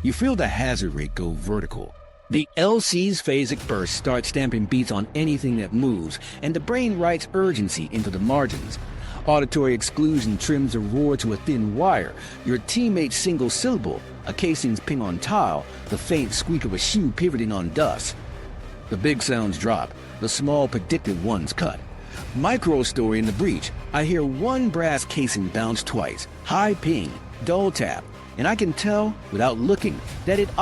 You feel the hazard rate go vertical. The LC's phasic burst starts stamping beats on anything that moves, and the brain writes urgency into the margins. Auditory exclusion trims a roar to a thin wire, your teammate's single syllable, a casing's ping on tile, the faint squeak of a shoe pivoting on dust. The big sounds drop, the small predictive ones cut. Micro story in the breach, I hear one brass casing bounce twice, high ping, dull tap, and I can tell without looking that it's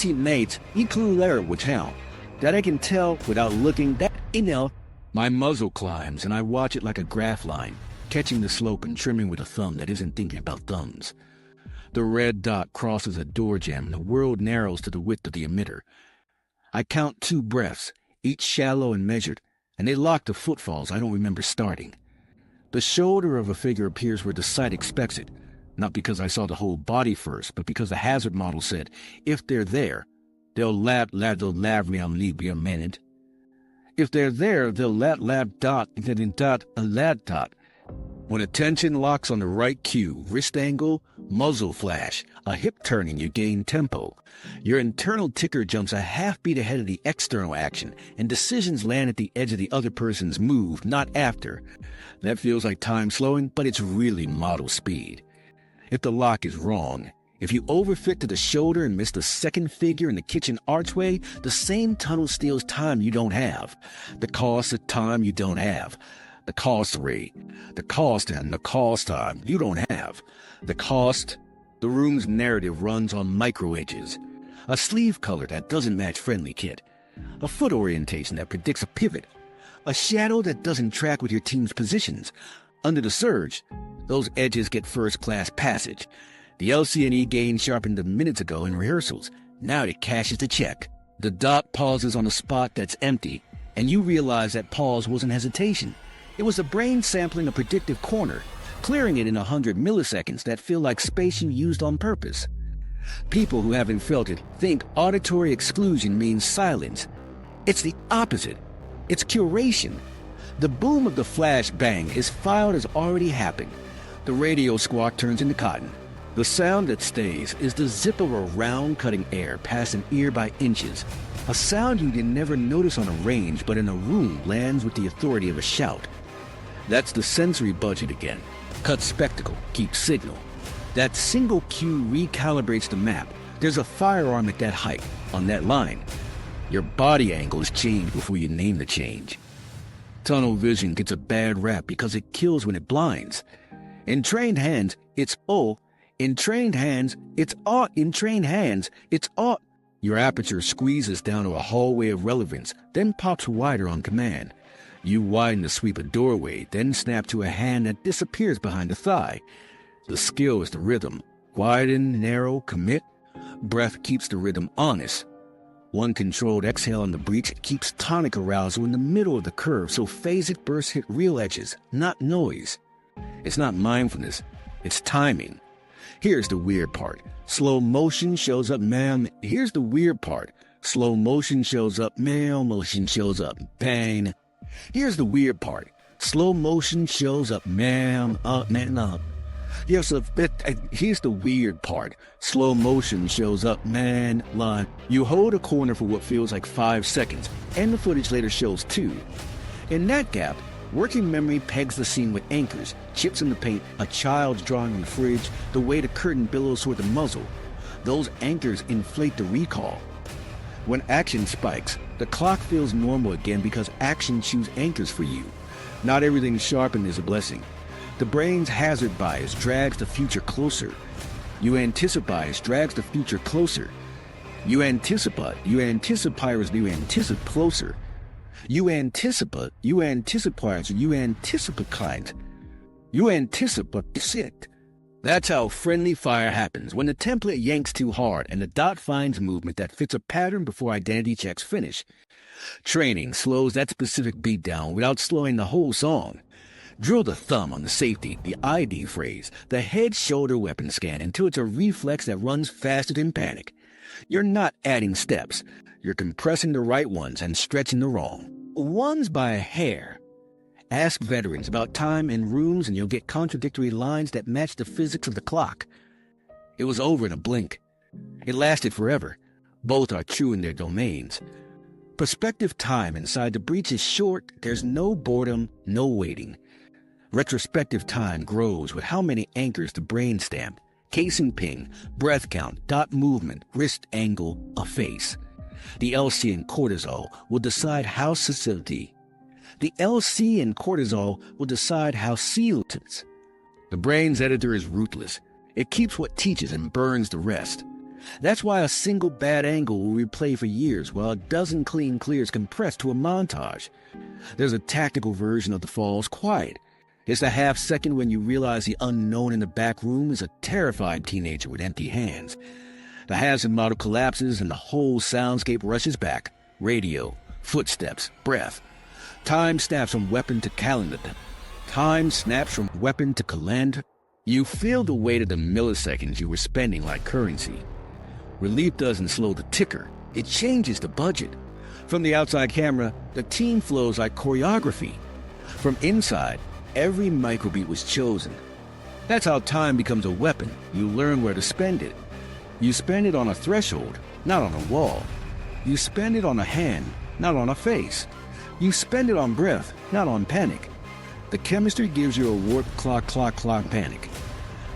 mates Inoculation which how. That I can tell without looking that my muzzle climbs and I watch it like a graph line, catching the slope and trimming with a thumb that isn't thinking about thumbs. The red dot crosses a door jamb and the world narrows to the width of the emitter. I count 2 breaths, each shallow and measured, and they lock to footfalls I don't remember starting. The shoulder of a figure appears where the sight expects it, not because I saw the whole body first, but because the hazard model said, if they're there, they'll lab me on a minute. If they're there, they'll lab dot and then dot a lad dot. When attention locks on the right cue, wrist angle, muzzle flash, a hip turning, you gain tempo. Your internal ticker jumps a half beat ahead of the external action, and decisions land at the edge of the other person's move, not after. That feels like time slowing, but it's really model speed. If the lock is wrong, if you overfit to the shoulder and miss the second figure in the kitchen archway, the same tunnel steals time you don't have. The cost of time you don't have. The cost rate, the cost and the cost time you don't have. The cost, the room's narrative runs on micro edges. A sleeve color that doesn't match friendly kit. A foot orientation that predicts a pivot. A shadow that doesn't track with your team's positions. Under the surge, those edges get first-class passage. The LC&E gain sharpened them minutes ago in rehearsals. Now it cashes the check. The dot pauses on a spot that's empty, and you realize that pause wasn't hesitation. It was the brain sampling a predictive corner, clearing it in 100 milliseconds that feel like space you used on purpose. People who haven't felt it think auditory exclusion means silence. It's the opposite. It's curation. The boom of the flash bang is filed as already happened. The radio squawk turns into cotton. The sound that stays is the zip of a round cutting air past an ear by inches. A sound you did never notice on a range, but in a room lands with the authority of a shout. That's the sensory budget again. Cut spectacle, keep signal. That single cue recalibrates the map. There's a firearm at that height, on that line. Your body angle is changed before you name the change. Tunnel vision gets a bad rap because it kills when it blinds. In trained hands, it's O. In trained hands, it's A. In trained hands, it's A. Your aperture squeezes down to a hallway of relevance, then pops wider on command. You widen to sweep a doorway, then snap to a hand that disappears behind the thigh. The skill is the rhythm. Widen, narrow, commit. Breath keeps the rhythm honest. One controlled exhale on the breach keeps tonic arousal in the middle of the curve, so phasic bursts hit real edges, not noise. It's not mindfulness, it's timing. Here's the weird part. Slow motion shows up, ma'am. Here's the weird part. Slow motion shows up, ma'am. Motion shows up, bang. Here's the weird part. Slow motion shows up, ma'am. Man, up. Yes, here's the weird part. Slow motion shows up, man, line. You hold a corner for what feels like 5 seconds, and the footage later shows 2. In that gap, working memory pegs the scene with anchors, chips in the paint, a child's drawing on the fridge, the way the curtain billows toward the muzzle. Those anchors inflate the recall. When action spikes, the clock feels normal again because action chews anchors for you. Not everything sharpened is a blessing. The brain's hazard bias drags the future closer. You anticipate bias drags the future closer. You anticipate closer. You anticipate shit. That's how friendly fire happens, when the template yanks too hard and the dot finds movement that fits a pattern before identity checks finish. Training slows that specific beat down without slowing the whole song. Drill the thumb on the safety, the ID phrase, the head-shoulder weapon scan until it's a reflex that runs faster than panic. You're not adding steps. You're compressing the right ones and stretching the wrong ones by a hair. Ask veterans about time in rooms and you'll get contradictory lines that match the physics of the clock. It was over in a blink. It lasted forever. Both are true in their domains. Perspective time inside the breach is short. There's no boredom, no waiting. Retrospective time grows with how many anchors the brain stamped. Casing ping, breath count, dot movement, wrist angle, a face. The LC and cortisol will decide how facility. The LC and cortisol will decide how sealtants. The brain's editor is ruthless. It keeps what teaches and burns the rest. That's why a single bad angle will replay for years while a dozen clean clears compress to a montage. There's a tactical version of the falls quiet. It's the half second when you realize the unknown in the back room is a terrified teenager with empty hands. The hazard model collapses and the whole soundscape rushes back. Radio, footsteps, breath. Time snaps from weapon to calendar. Time snaps from weapon to calendar. You feel the weight of the milliseconds you were spending like currency. Relief doesn't slow the ticker. It changes the budget. From the outside camera, the team flows like choreography. From inside, every microbeat was chosen. That's how time becomes a weapon. You learn where to spend it. You spend it on a threshold, not on a wall. You spend it on a hand, not on a face. You spend it on breath, not on panic. The chemistry gives you a warp clock panic.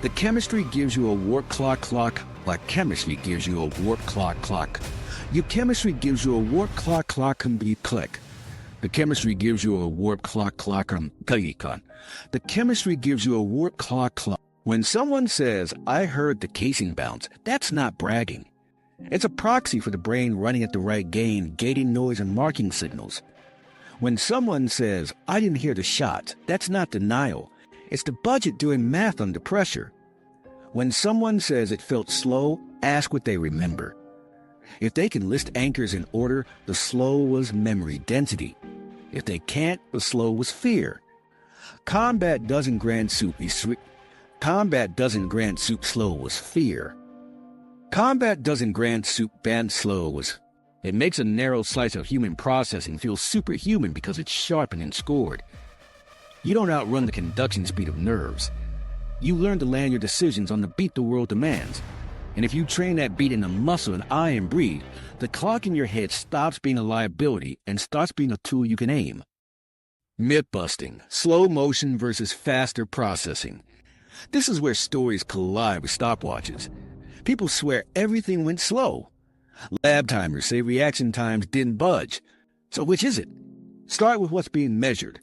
The chemistry gives you a warp clock like chemistry gives you a warp clock. Your chemistry gives you a warp clock can be click. The chemistry gives you a warp clock. The chemistry gives you a warp clock. When someone says, I heard the casing bounce, that's not bragging. It's a proxy for the brain running at the right gain, gating noise and marking signals. When someone says, I didn't hear the shots, that's not denial. It's the budget doing math under pressure. When someone says it felt slow, ask what they remember. If they can list anchors in order, the slow was memory density. If they can't, the slow was fear. Combat doesn't grant soup slow was fear. Combat doesn't grant soup band slow was. It makes a narrow slice of human processing feel superhuman because it's sharpened and scored. You don't outrun the conduction speed of nerves. You learn to land your decisions on the beat the world demands. And if you train that beat in a muscle and eye and breathe, the clock in your head stops being a liability and starts being a tool you can aim. Mythbusting, slow motion versus faster processing. This is where stories collide with stopwatches. People swear everything went slow. Lab timers say reaction times didn't budge. So which is it? Start with what's being measured.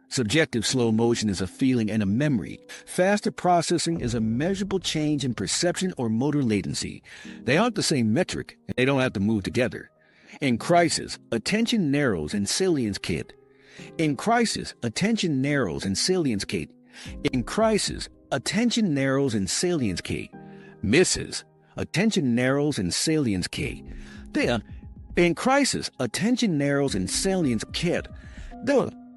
Subjective slow motion is a feeling and a memory. Faster processing is a measurable change in perception or motor latency. They aren't the same metric, and they don't have to move together. In crisis, attention narrows and salience kid. In crisis, attention narrows and salience kid. In crisis, attention narrows and salience kid. Misses, attention narrows and salience kid. In crisis, attention narrows and salience kid.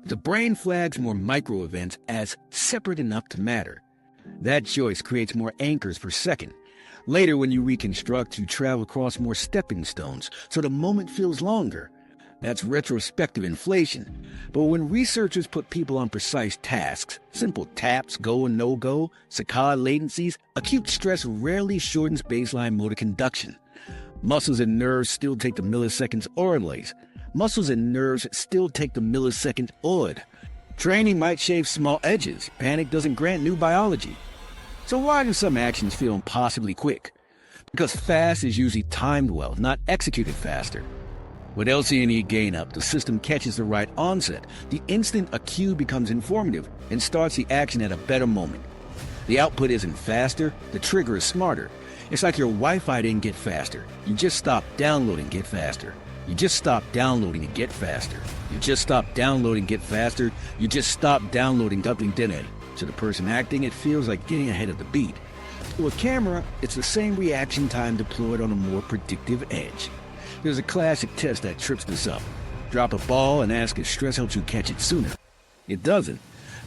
The brain flags more micro events as separate enough to matter. That choice creates more anchors per second. Later, when you reconstruct, you travel across more stepping stones, so the moment feels longer. That's retrospective inflation. But when researchers put people on precise tasks, simple taps, go and no-go, saccade latencies, acute stress rarely shortens baseline motor conduction. Muscles and nerves still take the milliseconds orally. Muscles and nerves still take the millisecond odd. Training might shave small edges. Panic doesn't grant new biology. So why do some actions feel impossibly quick? Because fast is usually timed well, not executed faster. With LC&E gain up, the system catches the right onset. The instant a cue becomes informative and starts the action at a better moment. The output isn't faster, the trigger is smarter. It's like your Wi-Fi didn't get faster. You just stopped downloading, get faster. You just stop downloading and get faster. You just stop downloading, get faster. You just stop downloading, doubling dinner. To the person acting, it feels like getting ahead of the beat. To a camera, it's the same reaction time deployed on a more predictive edge. There's a classic test that trips this up. Drop a ball and ask if stress helps you catch it sooner. It doesn't.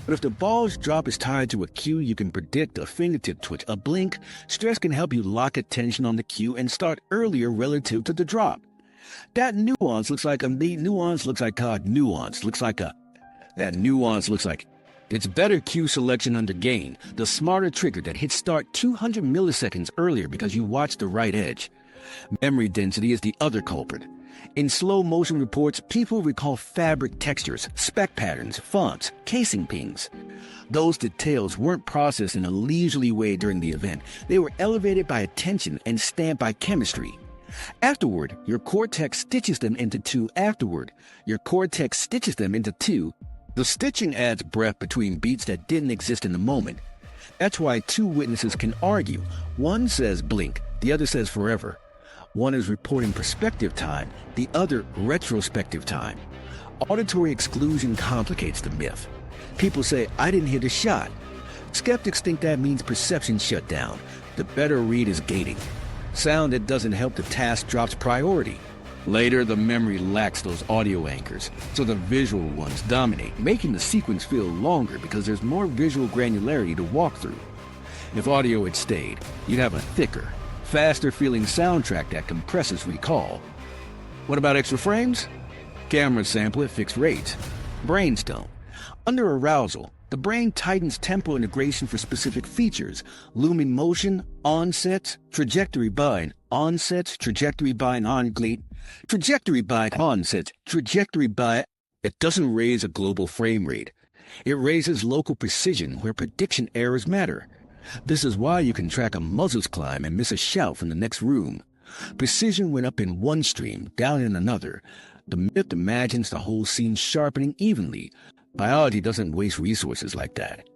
But if the ball's drop is tied to a cue you can predict, a fingertip twitch, a blink, stress can help you lock attention on the cue and start earlier relative to the drop. That nuance looks like it's better cue selection under gain, the smarter trigger that hits start 200 milliseconds earlier because you watched the right edge. Memory density is the other culprit. In slow motion reports, people recall fabric textures, spec patterns, fonts, casing pings. Those details weren't processed in a leisurely way during the event. They were elevated by attention and stamped by chemistry. Afterward, your cortex stitches them into two. The stitching adds breath between beats that didn't exist in the moment. That's why two witnesses can argue. One says blink, the other says forever. One is reporting perspective time, the other retrospective time. Auditory exclusion complicates the myth. People say, I didn't hear the shot. Skeptics think that means perception shut down. The better read is gating. Sound that doesn't help the task drops priority. Later, the memory lacks those audio anchors, so the visual ones dominate, making the sequence feel longer because there's more visual granularity to walk through. If audio had stayed, you'd have a thicker, faster-feeling soundtrack that compresses recall. What about extra frames? Cameras sample at fixed rates. Brains don't. Under arousal, the brain tightens temporal integration for specific features. Looming motion, onsets, trajectory bind, onsets, trajectory bind, on-glate, trajectory bind, onsets, trajectory bind. It doesn't raise a global frame rate. It raises local precision where prediction errors matter. This is why you can track a muzzle's climb and miss a shout from the next room. Precision went up in one stream, down in another. The myth imagines the whole scene sharpening evenly. Biology doesn't waste resources like that.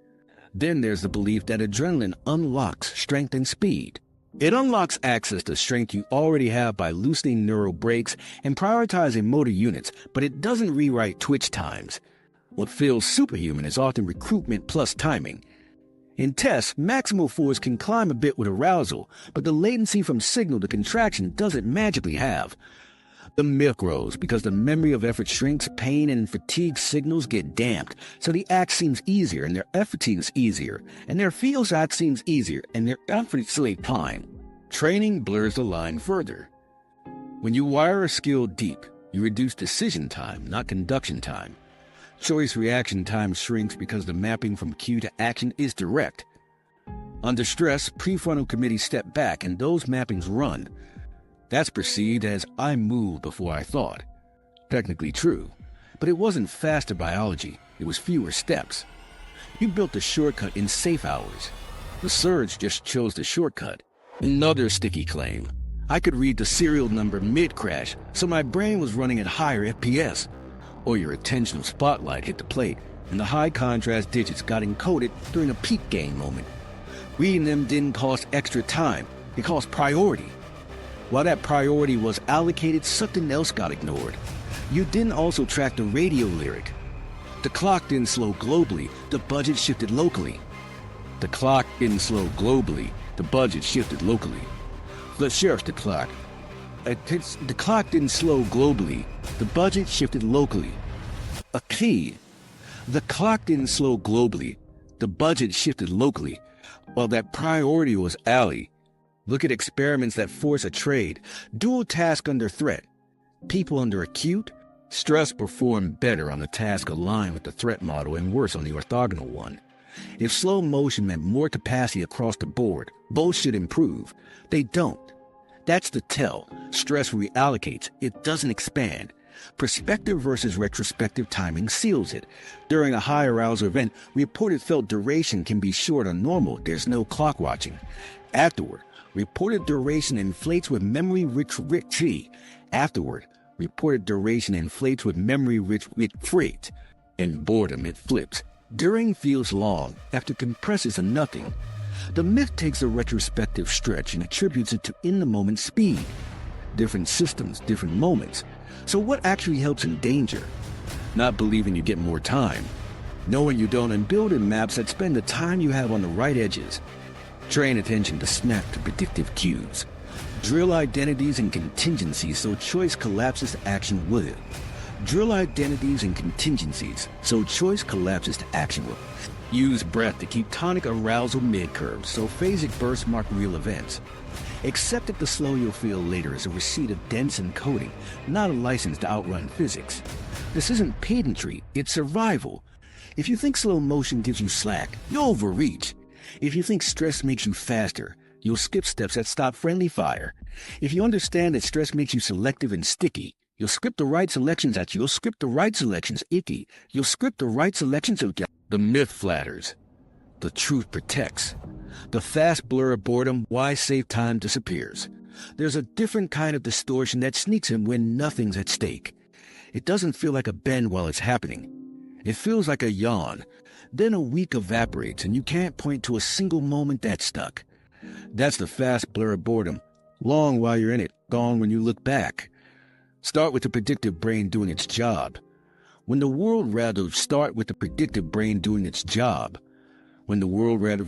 Then there's the belief that adrenaline unlocks strength and speed. It unlocks access to strength you already have by loosening neural brakes and prioritizing motor units, but it doesn't rewrite twitch times. What feels superhuman is often recruitment plus timing. In tests, maximal force can climb a bit with arousal, but the latency from signal to contraction doesn't magically halve. The myth grows because the memory of effort shrinks, pain and fatigue signals get damped, so the act seems easier and their effort seems easier, and their feels act seems easier and their effort seems fine. Training blurs the line further. When you wire a skill deep, you reduce decision time, not conduction time. Choice reaction time shrinks because the mapping from cue to action is direct. Under stress, prefrontal committees step back and those mappings run. That's perceived as I moved before I thought. Technically true, but it wasn't faster biology, it was fewer steps. You built the shortcut in safe hours. The surge just chose the shortcut. Another sticky claim. I could read the serial number mid-crash, so my brain was running at higher FPS. Or your attentional spotlight hit the plate, and the high-contrast digits got encoded during a peak gain moment. Reading them didn't cost extra time, it cost priority. While that priority was allocated, something else got ignored. You didn't also track the radio lyric. The clock didn't slow globally, the budget shifted locally. The clock didn't slow globally, the budget shifted locally. The sheriff's the clock. The clock didn't slow globally, the budget shifted locally. A key. The clock didn't slow globally, the budget shifted locally. While that priority was alley. Look at experiments that force a trade, dual task under threat. People under acute stress perform better on the task aligned with the threat model and worse on the orthogonal one. If slow motion meant more capacity across the board, both should improve. They don't. That's the tell. Stress reallocates, it doesn't expand. Perspective versus retrospective timing seals it. During a high arousal event, reported felt duration can be short or normal, there's no clock watching. Afterward, reported duration inflates with memory-rich T. Afterward, reported duration inflates with memory-rich freight. In boredom, it flips. During feels long, after compresses to nothing. The myth takes a retrospective stretch and attributes it to in-the-moment speed. Different systems, different moments. So what actually helps in danger? Not believing you get more time. Knowing you don't and building maps that spend the time you have on the right edges. Train attention to snap to predictive cues. Drill identities and contingencies so choice collapses to action will. Drill identities and contingencies so choice collapses to action will. Use breath to keep tonic arousal mid-curves so phasic bursts mark real events. Accept that the slow you'll feel later is a receipt of dense encoding, not a license to outrun physics. This isn't pedantry, it's survival. If you think slow motion gives you slack, you'll overreach. If you think stress makes you faster, you'll skip steps that stop friendly fire. If you understand that stress makes you selective and sticky, you'll script the right selections icky. You'll script the right selections of the myth flatters. The truth protects. The fast blur of boredom, why save time disappears. There's a different kind of distortion that sneaks in when nothing's at stake. It doesn't feel like a bend while it's happening. It feels like a yawn. Then a week evaporates and you can't point to a single moment that stuck. That's the fast blur of boredom. Long while you're in it, gone when you look back. Start with the predictive brain doing its job. When the world start with the predictive brain doing its job. When the world when the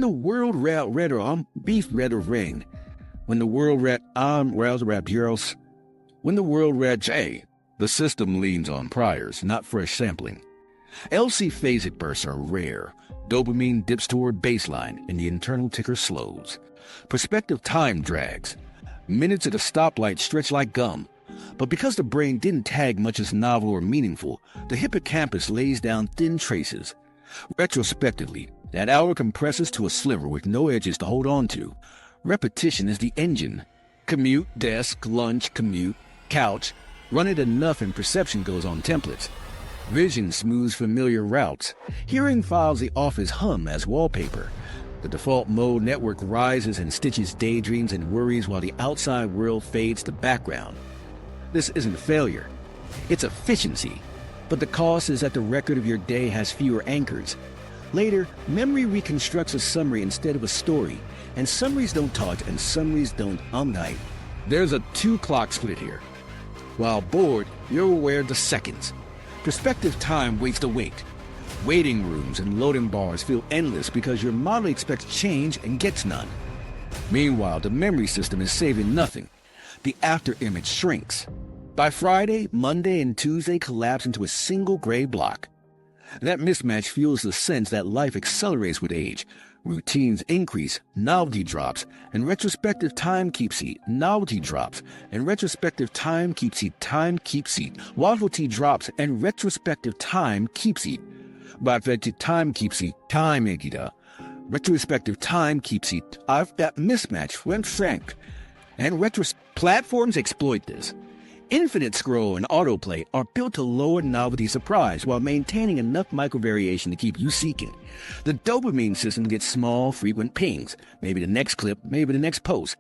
world beef red or rain. When the world the system leans on priors, not fresh sampling. LC phasic bursts are rare. Dopamine dips toward baseline and the internal ticker slows. Perspective time drags. Minutes at a stoplight stretch like gum. But because the brain didn't tag much as novel or meaningful, the hippocampus lays down thin traces. Retrospectively, that hour compresses to a sliver with no edges to hold on to. Repetition is the engine. Commute, desk, lunch, commute, couch. Run it enough and perception goes on templates. Vision smooths familiar routes. Hearing files the office hum as wallpaper. The default mode network rises and stitches daydreams and worries while the outside world fades to background. This isn't failure. It's efficiency. But the cost is that the record of your day has fewer anchors. Later, memory reconstructs a summary instead of a story, and summaries don't talk and summaries don't unite. There's a 2-clock split here. While bored, you're aware of the seconds. Perspective time waits to wait. Waiting rooms and loading bars feel endless because your model expects change and gets none. Meanwhile, the memory system is saving nothing. The after-image shrinks. By Friday, Monday, and Tuesday collapse into a single gray block. That mismatch fuels the sense that life accelerates with age. Routines increase, novelty drops, and retrospective time keeps heat. Novelty drops, and retrospective time keeps heat. Time keeps heat. Novelty drops, and retrospective time keeps heat. Retrospective time keeps heat. Time Amygdala. Retrospective time keeps heat. I've got mismatch went frank. And platforms exploit this. Infinite scroll and autoplay are built to lower novelty surprise while maintaining enough microvariation to keep you seeking. The dopamine system gets small, frequent pings, maybe the next clip, maybe the next post.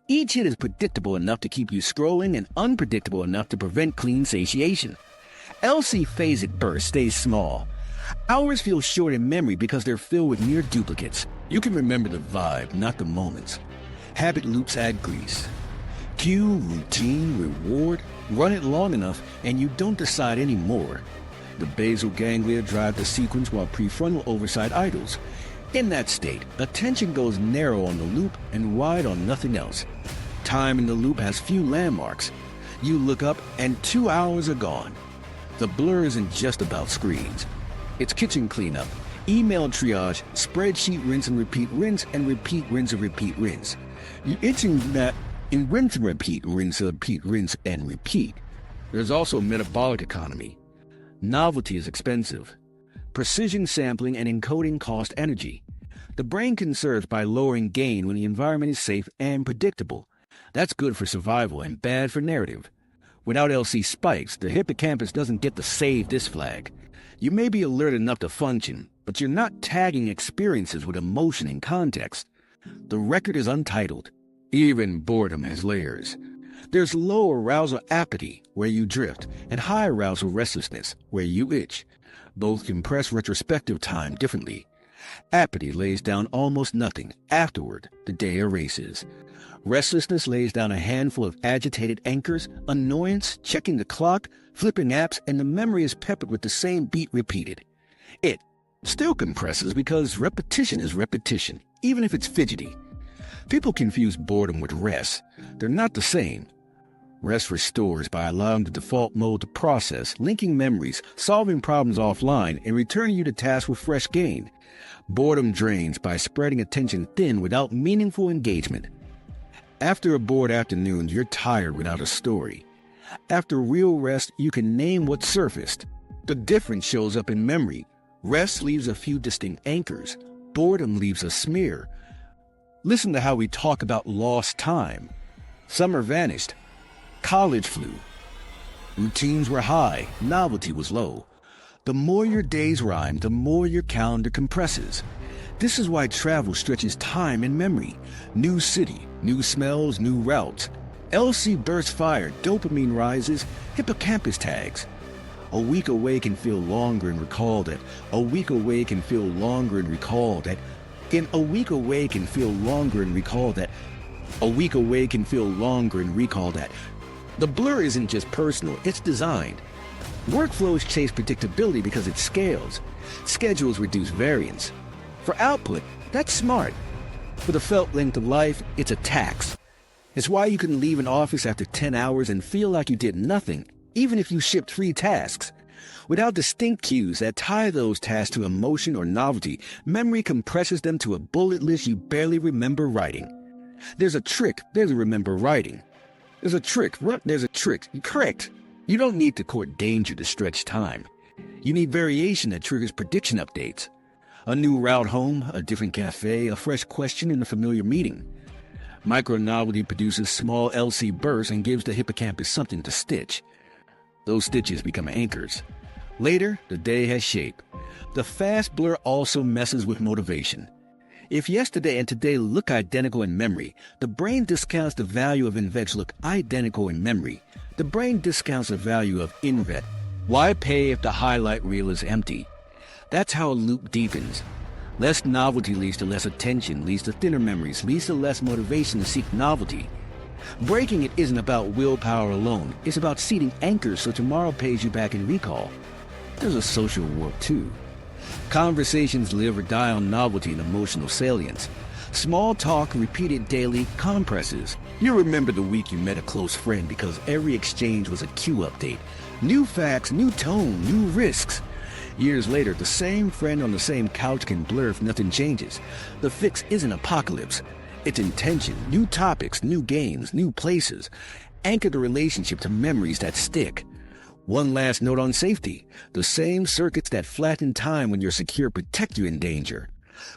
Each hit is predictable enough to keep you scrolling and unpredictable enough to prevent clean satiation. LC phasic burst stays small. Hours feel short in memory because they're filled with near duplicates. You can remember the vibe, not the moments. Habit loops add grease. Cue, routine, reward, run it long enough and you don't decide anymore. The basal ganglia drive the sequence while prefrontal oversight idles. In that state, attention goes narrow on the loop and wide on nothing else. Time in the loop has few landmarks. You look up and 2 hours are gone. The blur isn't just about screens. It's kitchen cleanup, email triage, spreadsheet rinse and repeat, rinse and repeat, rinse and repeat, rinse. You're itching that in rinse and repeat, rinse and repeat, rinse and repeat. There's also metabolic economy. Novelty is expensive. Precision sampling and encoding cost energy. The brain conserves by lowering gain when the environment is safe and predictable. That's good for survival and bad for narrative. Without LC spikes, the hippocampus doesn't get to save this flag. You may be alert enough to function, but you're not tagging experiences with emotion and context. The record is untitled. Even boredom has layers. There's low arousal apathy, where you drift, and high arousal restlessness, where you itch. Both compress retrospective time differently. Apathy lays down almost nothing. Afterward, the day erases. Restlessness lays down a handful of agitated anchors, annoyance, checking the clock, flipping apps, and the memory is peppered with the same beat repeated. It still compresses because repetition is repetition, even if it's fidgety. People confuse boredom with rest. They're not the same. Rest restores by allowing the default mode to process, linking memories, solving problems offline, and returning you to tasks with fresh gain. Boredom drains by spreading attention thin without meaningful engagement. After a bored afternoon, you're tired without a story. After real rest, you can name what surfaced. The difference shows up in memory. Rest leaves a few distinct anchors. Boredom leaves a smear. Listen to how we talk about lost time. Summer vanished. College flew. Routines were high. Novelty was low. The more your days rhyme, the more your calendar compresses. This is why travel stretches time in memory. New city, new smells, new routes. LC bursts fire, dopamine rises, hippocampus tags. A week away can feel longer and recall that. A week away can feel longer and recall that. A week away can feel longer and recall that. A week away can feel longer and recall that. The blur isn't just personal, it's designed. Workflows chase predictability because it scales. Schedules reduce variance. For output, that's smart. For the felt length of life, it's a tax. It's why you can leave an office after 10 hours and feel like you did nothing, even if you shipped 3 tasks. Without distinct cues that tie those tasks to emotion or novelty, memory compresses them to a bullet list you barely remember writing. There's a trick, there's a remember writing. There's a trick. Correct. You don't need to court danger to stretch time. You need variation that triggers prediction updates. A new route home, a different cafe, a fresh question in a familiar meeting. Micro-novelty produces small LC bursts and gives the hippocampus something to stitch. Those stitches become anchors. Later, the day has shape. The fast blur also messes with motivation. If yesterday and today look identical in memory, the brain discounts the value of invet look identical in memory. The brain discounts the value of invet. Why pay if the highlight reel is empty? That's how a loop deepens. Less novelty leads to less attention, leads to thinner memories, leads to less motivation to seek novelty. Breaking it isn't about willpower alone. It's about seeding anchors so tomorrow pays you back in recall. There's a social warp too. Conversations live or die on novelty and emotional salience. Small talk repeated daily compresses. You remember the week you met a close friend because every exchange was a cue update. New facts, new tone, new risks. Years later, the same friend on the same couch can blur if nothing changes. The fix isn't apocalypse. It's intention, new topics, new games, new places. Anchor the relationship to memories that stick. One last note on safety. The same circuits that flatten time when you're secure protect you in danger.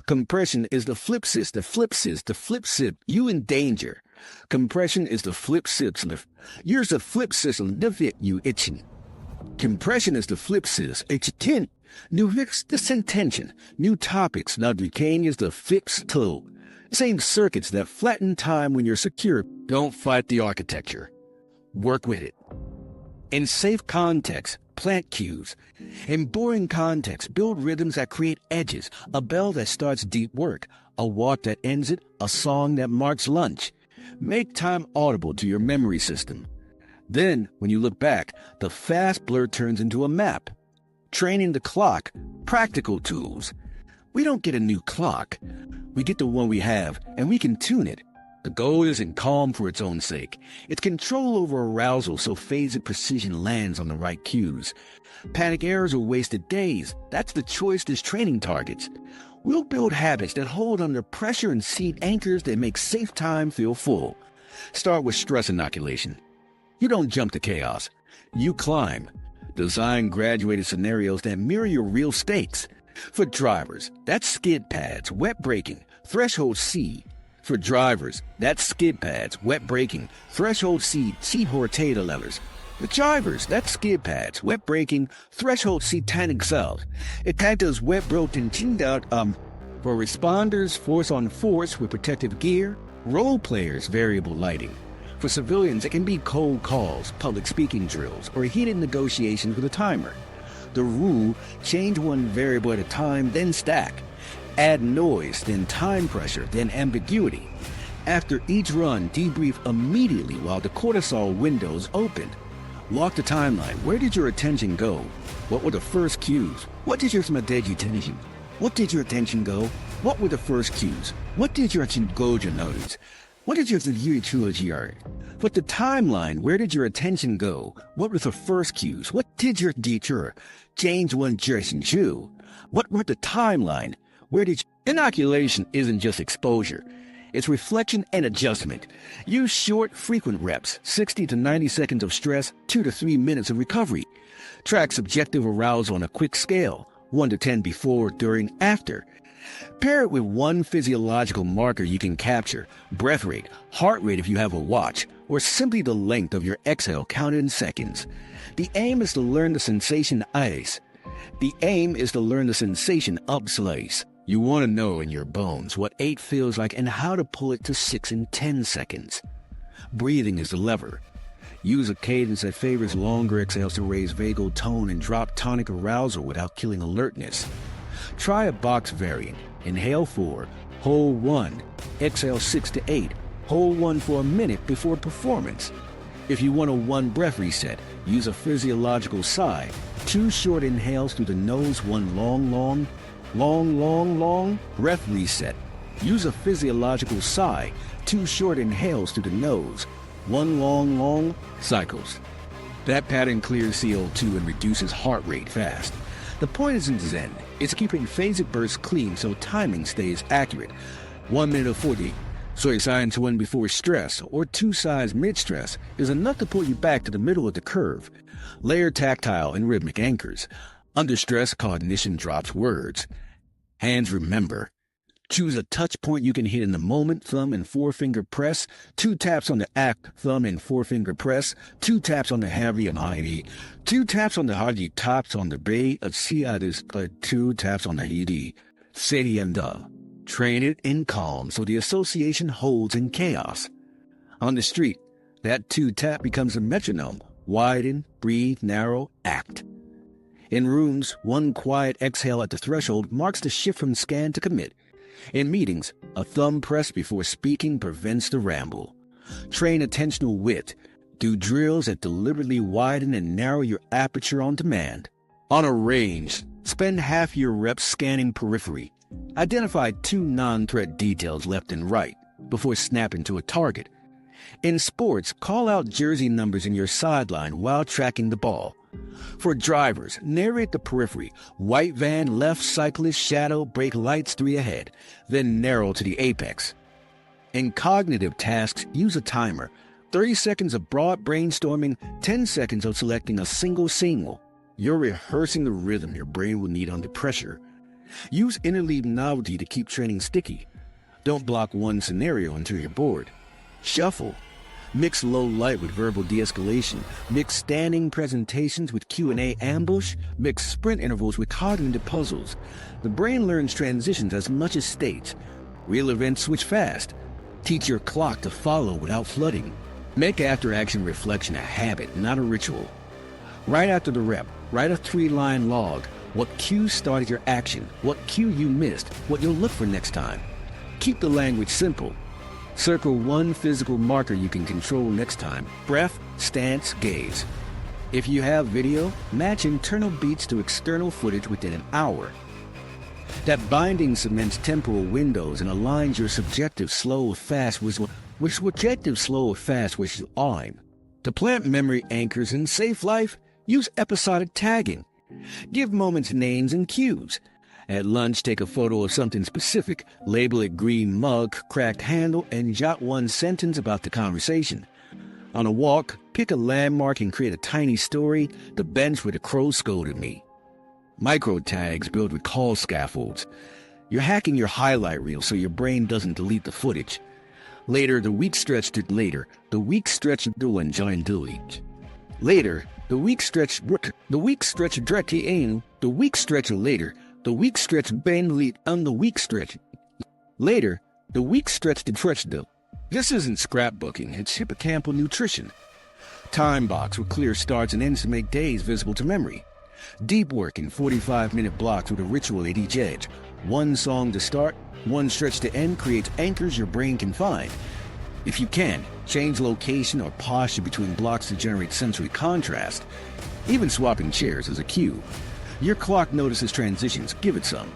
Compression is the flip sip, you in danger. Compression is the flip sip. Here's the flip system, you itching. Compression is the flip sis, it's tint. New fix, this intention. New topics, now decaying is the fix toe. Same circuits that flatten time when you're secure. Don't fight the architecture. Work with it. In safe context, plant cues. In boring context, build rhythms that create edges. A bell that starts deep work. A walk that ends it. A song that marks lunch. Make time audible to your memory system. Then, when you look back, the fast blur turns into a map. Training the clock. Practical tools. We don't get a new clock. We get the one we have, and we can tune it. The goal isn't calm for its own sake. It's control over arousal so phasic precision lands on the right cues. Panic errors or wasted days. That's the choice as training targets. We'll build habits that hold under pressure and seed anchors that make safe time feel full. Start with stress inoculation. You don't jump to chaos. You climb. Design graduated scenarios that mirror your real stakes. For drivers, that's skid pads, wet braking, threshold C. For drivers, that's skid pads, wet braking, threshold C, hortator levers. For drivers, that's skid pads, wet braking, threshold C, tanning cell. It wet broken tinned out, For responders, force on force with protective gear. Role players, variable lighting. For civilians, it can be cold calls, public speaking drills, or heated negotiations with a timer. The rule, change one variable at a time, then stack. Add noise, then time pressure, then ambiguity. After each run, debrief immediately while the cortisol window's open. Walk the timeline. Where did your attention go? What were the first cues? What did your attention? What did your attention go? What were the first cues? What did your attention go to notice? What did your attention? But the timeline, where did your attention go? What were the first cues? What did your teacher change one direction to? What were the timeline? Where did inoculation isn't just exposure. It's reflection and adjustment. Use short, frequent reps, 60 to 90 seconds of stress, 2 to 3 minutes of recovery. Track subjective arousal on a quick scale, 1 to 10 before, during, after. Pair it with one physiological marker you can capture, breath rate, heart rate if you have a watch, or simply the length of your exhale counted in seconds. The aim is to learn the sensation ice. The aim is to learn the sensation up slice. You want to know in your bones what 8 feels like and how to pull it to 6 in 10 seconds. Breathing is the lever. Use a cadence that favors longer exhales to raise vagal tone and drop tonic arousal without killing alertness. Try a box variant. Inhale 4, hold 1, exhale 6 to 8, hold 1 for a minute before performance. If you want a 1 breath reset, use a physiological sigh. 2 short inhales through the nose, 1 long breath reset. Use a physiological sigh. 2 short inhales through the nose, 1 long cycles. That pattern clears CO2 and reduces heart rate fast. The point isn't zen. It's keeping phasic bursts clean so timing stays accurate. 1 minute of 40. So signs 1 before stress or 2 sighs mid-stress is enough to pull you back to the middle of the curve. Layer tactile and rhythmic anchors. Under stress, cognition drops words. Hands remember. Choose a touch point you can hit in the moment, thumb and forefinger press. 2 taps on the act, thumb and forefinger press. 2 taps on the heavy and heavy. 2 taps on the hardy, taps on the bay. 2 taps on the heady. City and Train it in calm so the association holds in chaos. On the street, that 2-tap becomes a metronome. Widen, breathe, narrow, act. In rooms, one quiet exhale at the threshold marks the shift from scan to commit. In meetings, a thumb press before speaking prevents the ramble. Train attentional wit. Do drills that deliberately widen and narrow your aperture on demand. On a range, spend half your reps scanning periphery. Identify 2 non-threat details left and right before snapping to a target. In sports, call out jersey numbers in your sideline while tracking the ball. For drivers, narrate the periphery. White van, left cyclist, shadow, brake lights 3 ahead, then narrow to the apex. In cognitive tasks, use a timer. 30 seconds of broad brainstorming, 10 seconds of selecting a single signal. You're rehearsing the rhythm your brain will need under pressure. Use Interlude Novelty to keep training sticky. Don't block one scenario until you're bored. Shuffle. Mix low light with verbal de-escalation. Mix standing presentations with Q&A ambush. Mix sprint intervals with cognitive puzzles. The brain learns transitions as much as states. Real events switch fast. Teach your clock to follow without flooding. Make after-action reflection a habit, not a ritual. Right after the rep, write a 3-line log. What cues started your action? What cue you missed? What you'll look for next time? Keep the language simple. Circle one physical marker you can control next time. Breath, stance, gaze. If you have video, match internal beats to external footage within an hour. That binding cements temporal windows and aligns your subjective slow with fast with subjective slow with fast with your aim. To plant memory anchors in safe life, use episodic tagging. Give moments names and cues. At lunch, take a photo of something specific, label it green mug, cracked handle, and jot one sentence about the conversation. On a walk, pick a landmark and create a tiny story, the bench where the crow scolded me. Micro tags build recall scaffolds. You're hacking your highlight reel so your brain doesn't delete the footage. Later, the weak stretch to later, the weak stretch to enjoy do it. Later, the weak stretch directly aim, the weak stretch later, the weak stretch bend lead on the weak stretch. Later, the weak stretch to stretch though. This isn't scrapbooking, it's hippocampal nutrition. Time box with clear starts and ends to make days visible to memory. Deep work in 45-minute blocks with a ritual at each edge. One song to start, one stretch to end creates anchors your brain can find. If you can, change location or posture between blocks to generate sensory contrast. Even swapping chairs is a cue. Your clock notices transitions, give it some.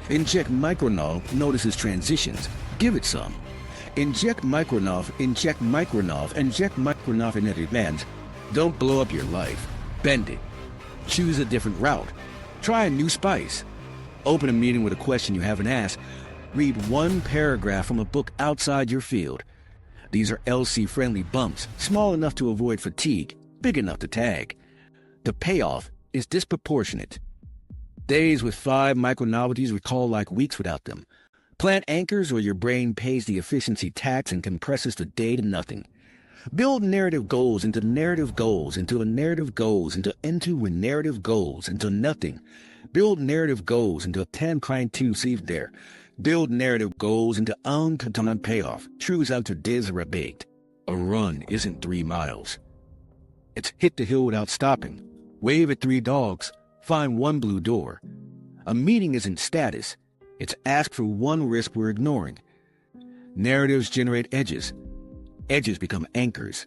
Inject Micronov notices transitions, give it some. Inject Micronov in advance. Don't blow up your life. Bend it. Choose a different route. Try a new spice. Open a meeting with a question you haven't asked. Read one paragraph from a book outside your field. These are LC-friendly bumps, small enough to avoid fatigue, big enough to tag. The payoff is disproportionate. Days with 5 micro-novelties recall like weeks without them. Plant anchors or your brain pays the efficiency tax and compresses the day to nothing. Build narrative goals into narrative goals into a narrative goals into narrative goals into nothing. Build narrative goals into a 10-2 sieve there. Build narrative goals into uncontained payoff. Trues out to Desiree baked. A run isn't 3 miles. It's hit the hill without stopping. Wave at 3 dogs. Find 1 blue door. A meeting isn't status. It's ask for 1 risk we're ignoring. Narratives generate edges. Edges become anchors.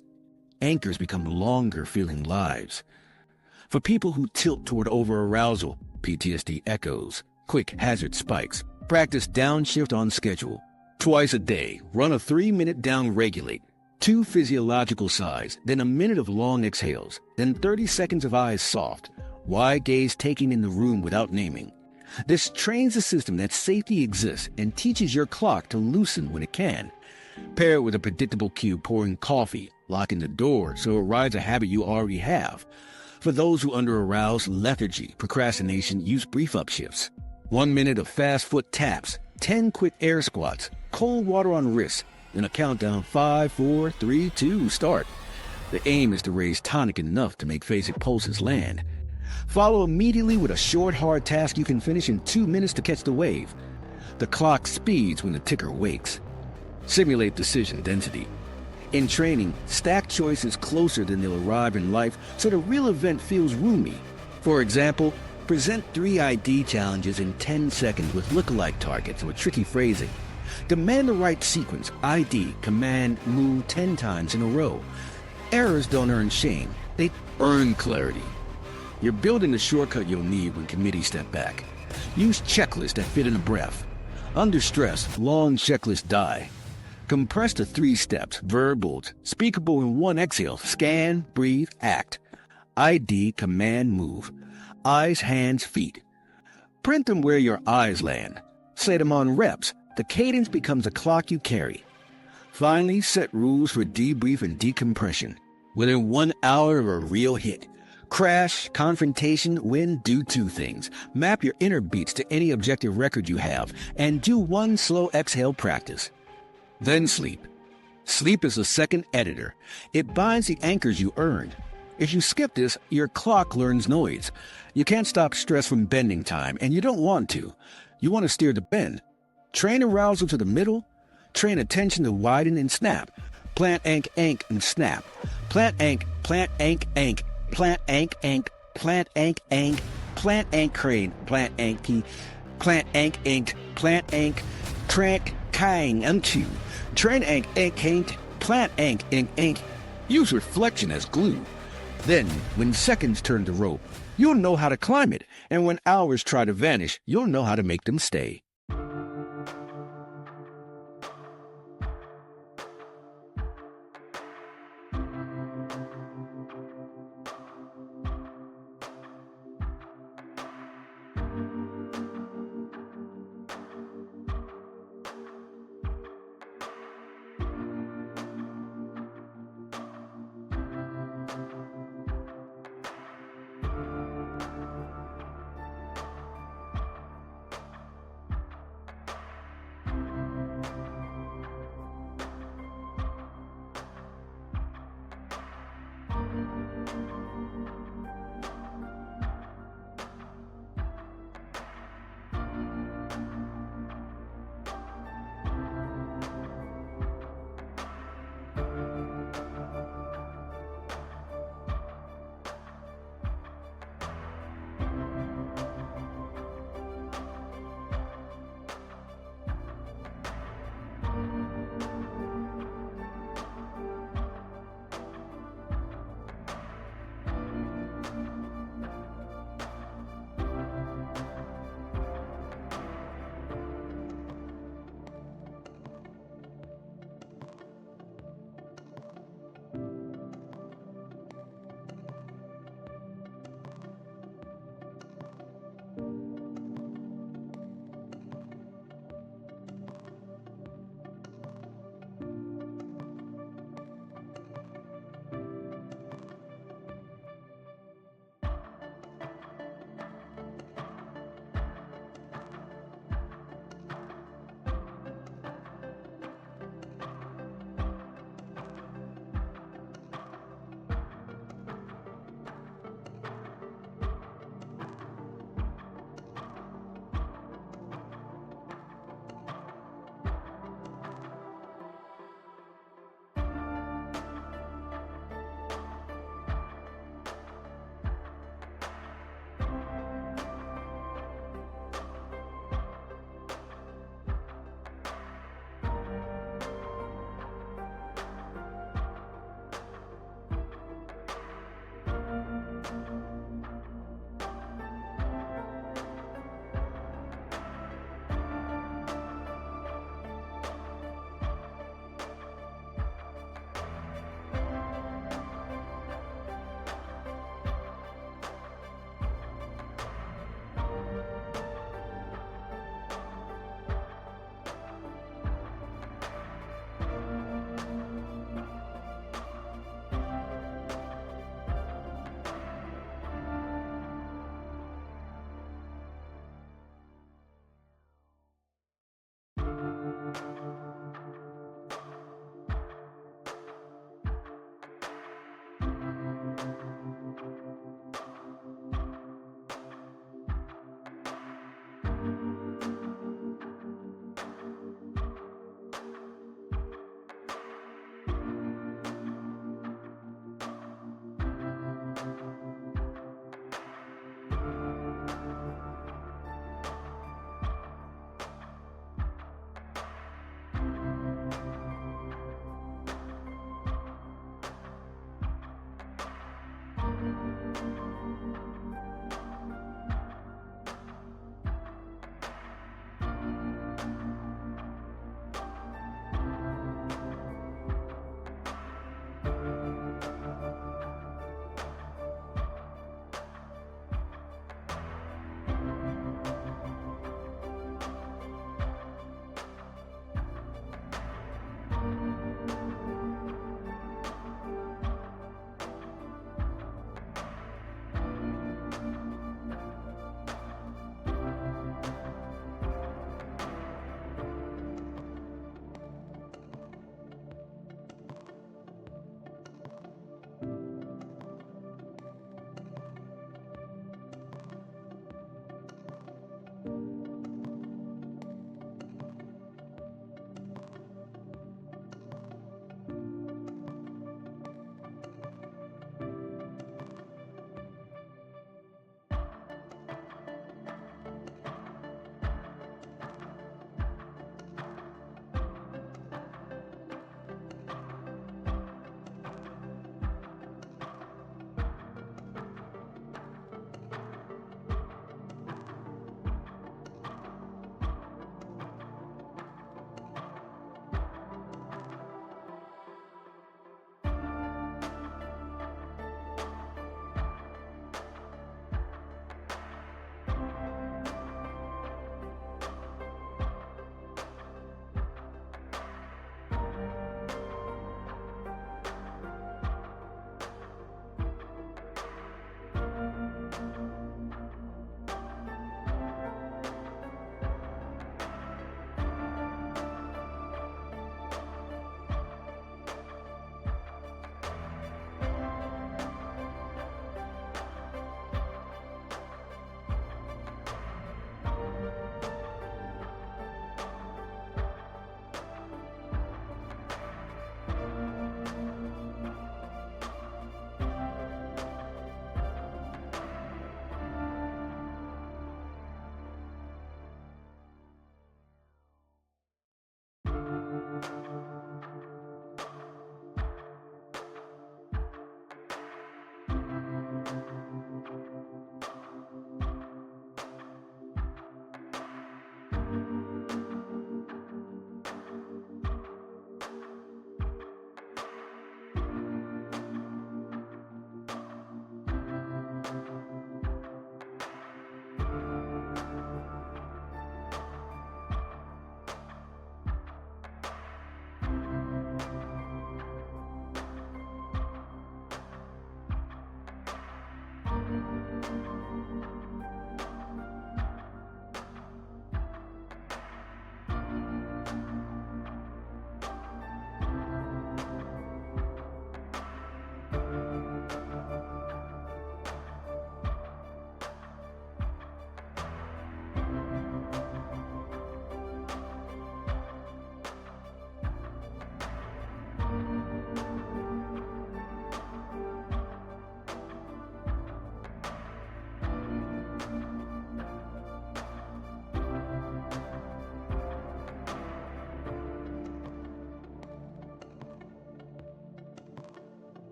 Anchors become longer feeling lives. For people who tilt toward over-arousal, PTSD echoes, quick hazard spikes, practice downshift on schedule. Twice a day, run a 3-minute down regulate. 2 physiological sighs, then a minute of long exhales, then 30 seconds of eyes soft. Wide gaze taking in the room without naming. This trains the system that safety exists and teaches your clock to loosen when it can. Pair it with a predictable cue pouring coffee, locking the door so it rides a habit you already have. For those who under-arouse lethargy, procrastination, use brief upshifts. 1 minute of fast foot taps, 10 quick air squats, cold water on wrists, then a countdown 5, 4, 3, 2, start. The aim is to raise tonic enough to make phasic pulses land. Follow immediately with a short, hard task you can finish in 2 minutes to catch the wave. The clock speeds when the ticker wakes. Simulate decision density. In training, stack choices closer than they'll arrive in life so the real event feels roomy. For example, present 3 ID challenges in 10 seconds with lookalike targets with tricky phrasing. Demand the right sequence, ID, command, move 10 times in a row. Errors don't earn shame, they earn clarity. You're building the shortcut you'll need when committees step back. Use checklists that fit in a breath. Under stress, long checklists die. Compress to 3 steps, verbal, speakable in 1 exhale, scan, breathe, act. ID, command, move. Eyes, hands, feet. Print them where your eyes land. Say them on reps. The cadence becomes a clock you carry. Finally, set rules for debrief and decompression. Within 1 hour of a real hit. Crash, confrontation, win, do 2 things. Map your inner beats to any objective record you have, and do 1 slow exhale practice. Then sleep. Sleep is the second editor. It binds the anchors you earned. If you skip this, your clock learns noise. You can't stop stress from bending time, and you don't want to. You want to steer the bend. Train arousal to the middle. Train attention to widen and snap. Plant ank and snap. Plant ank plant ank. Plant ank, plant ank crane, plant ank key, plant ank, trank kang unto, train ank, plant ank. Use reflection as glue. Then, when seconds turn to rope, you'll know how to climb it, and when hours try to vanish, you'll know how to make them stay.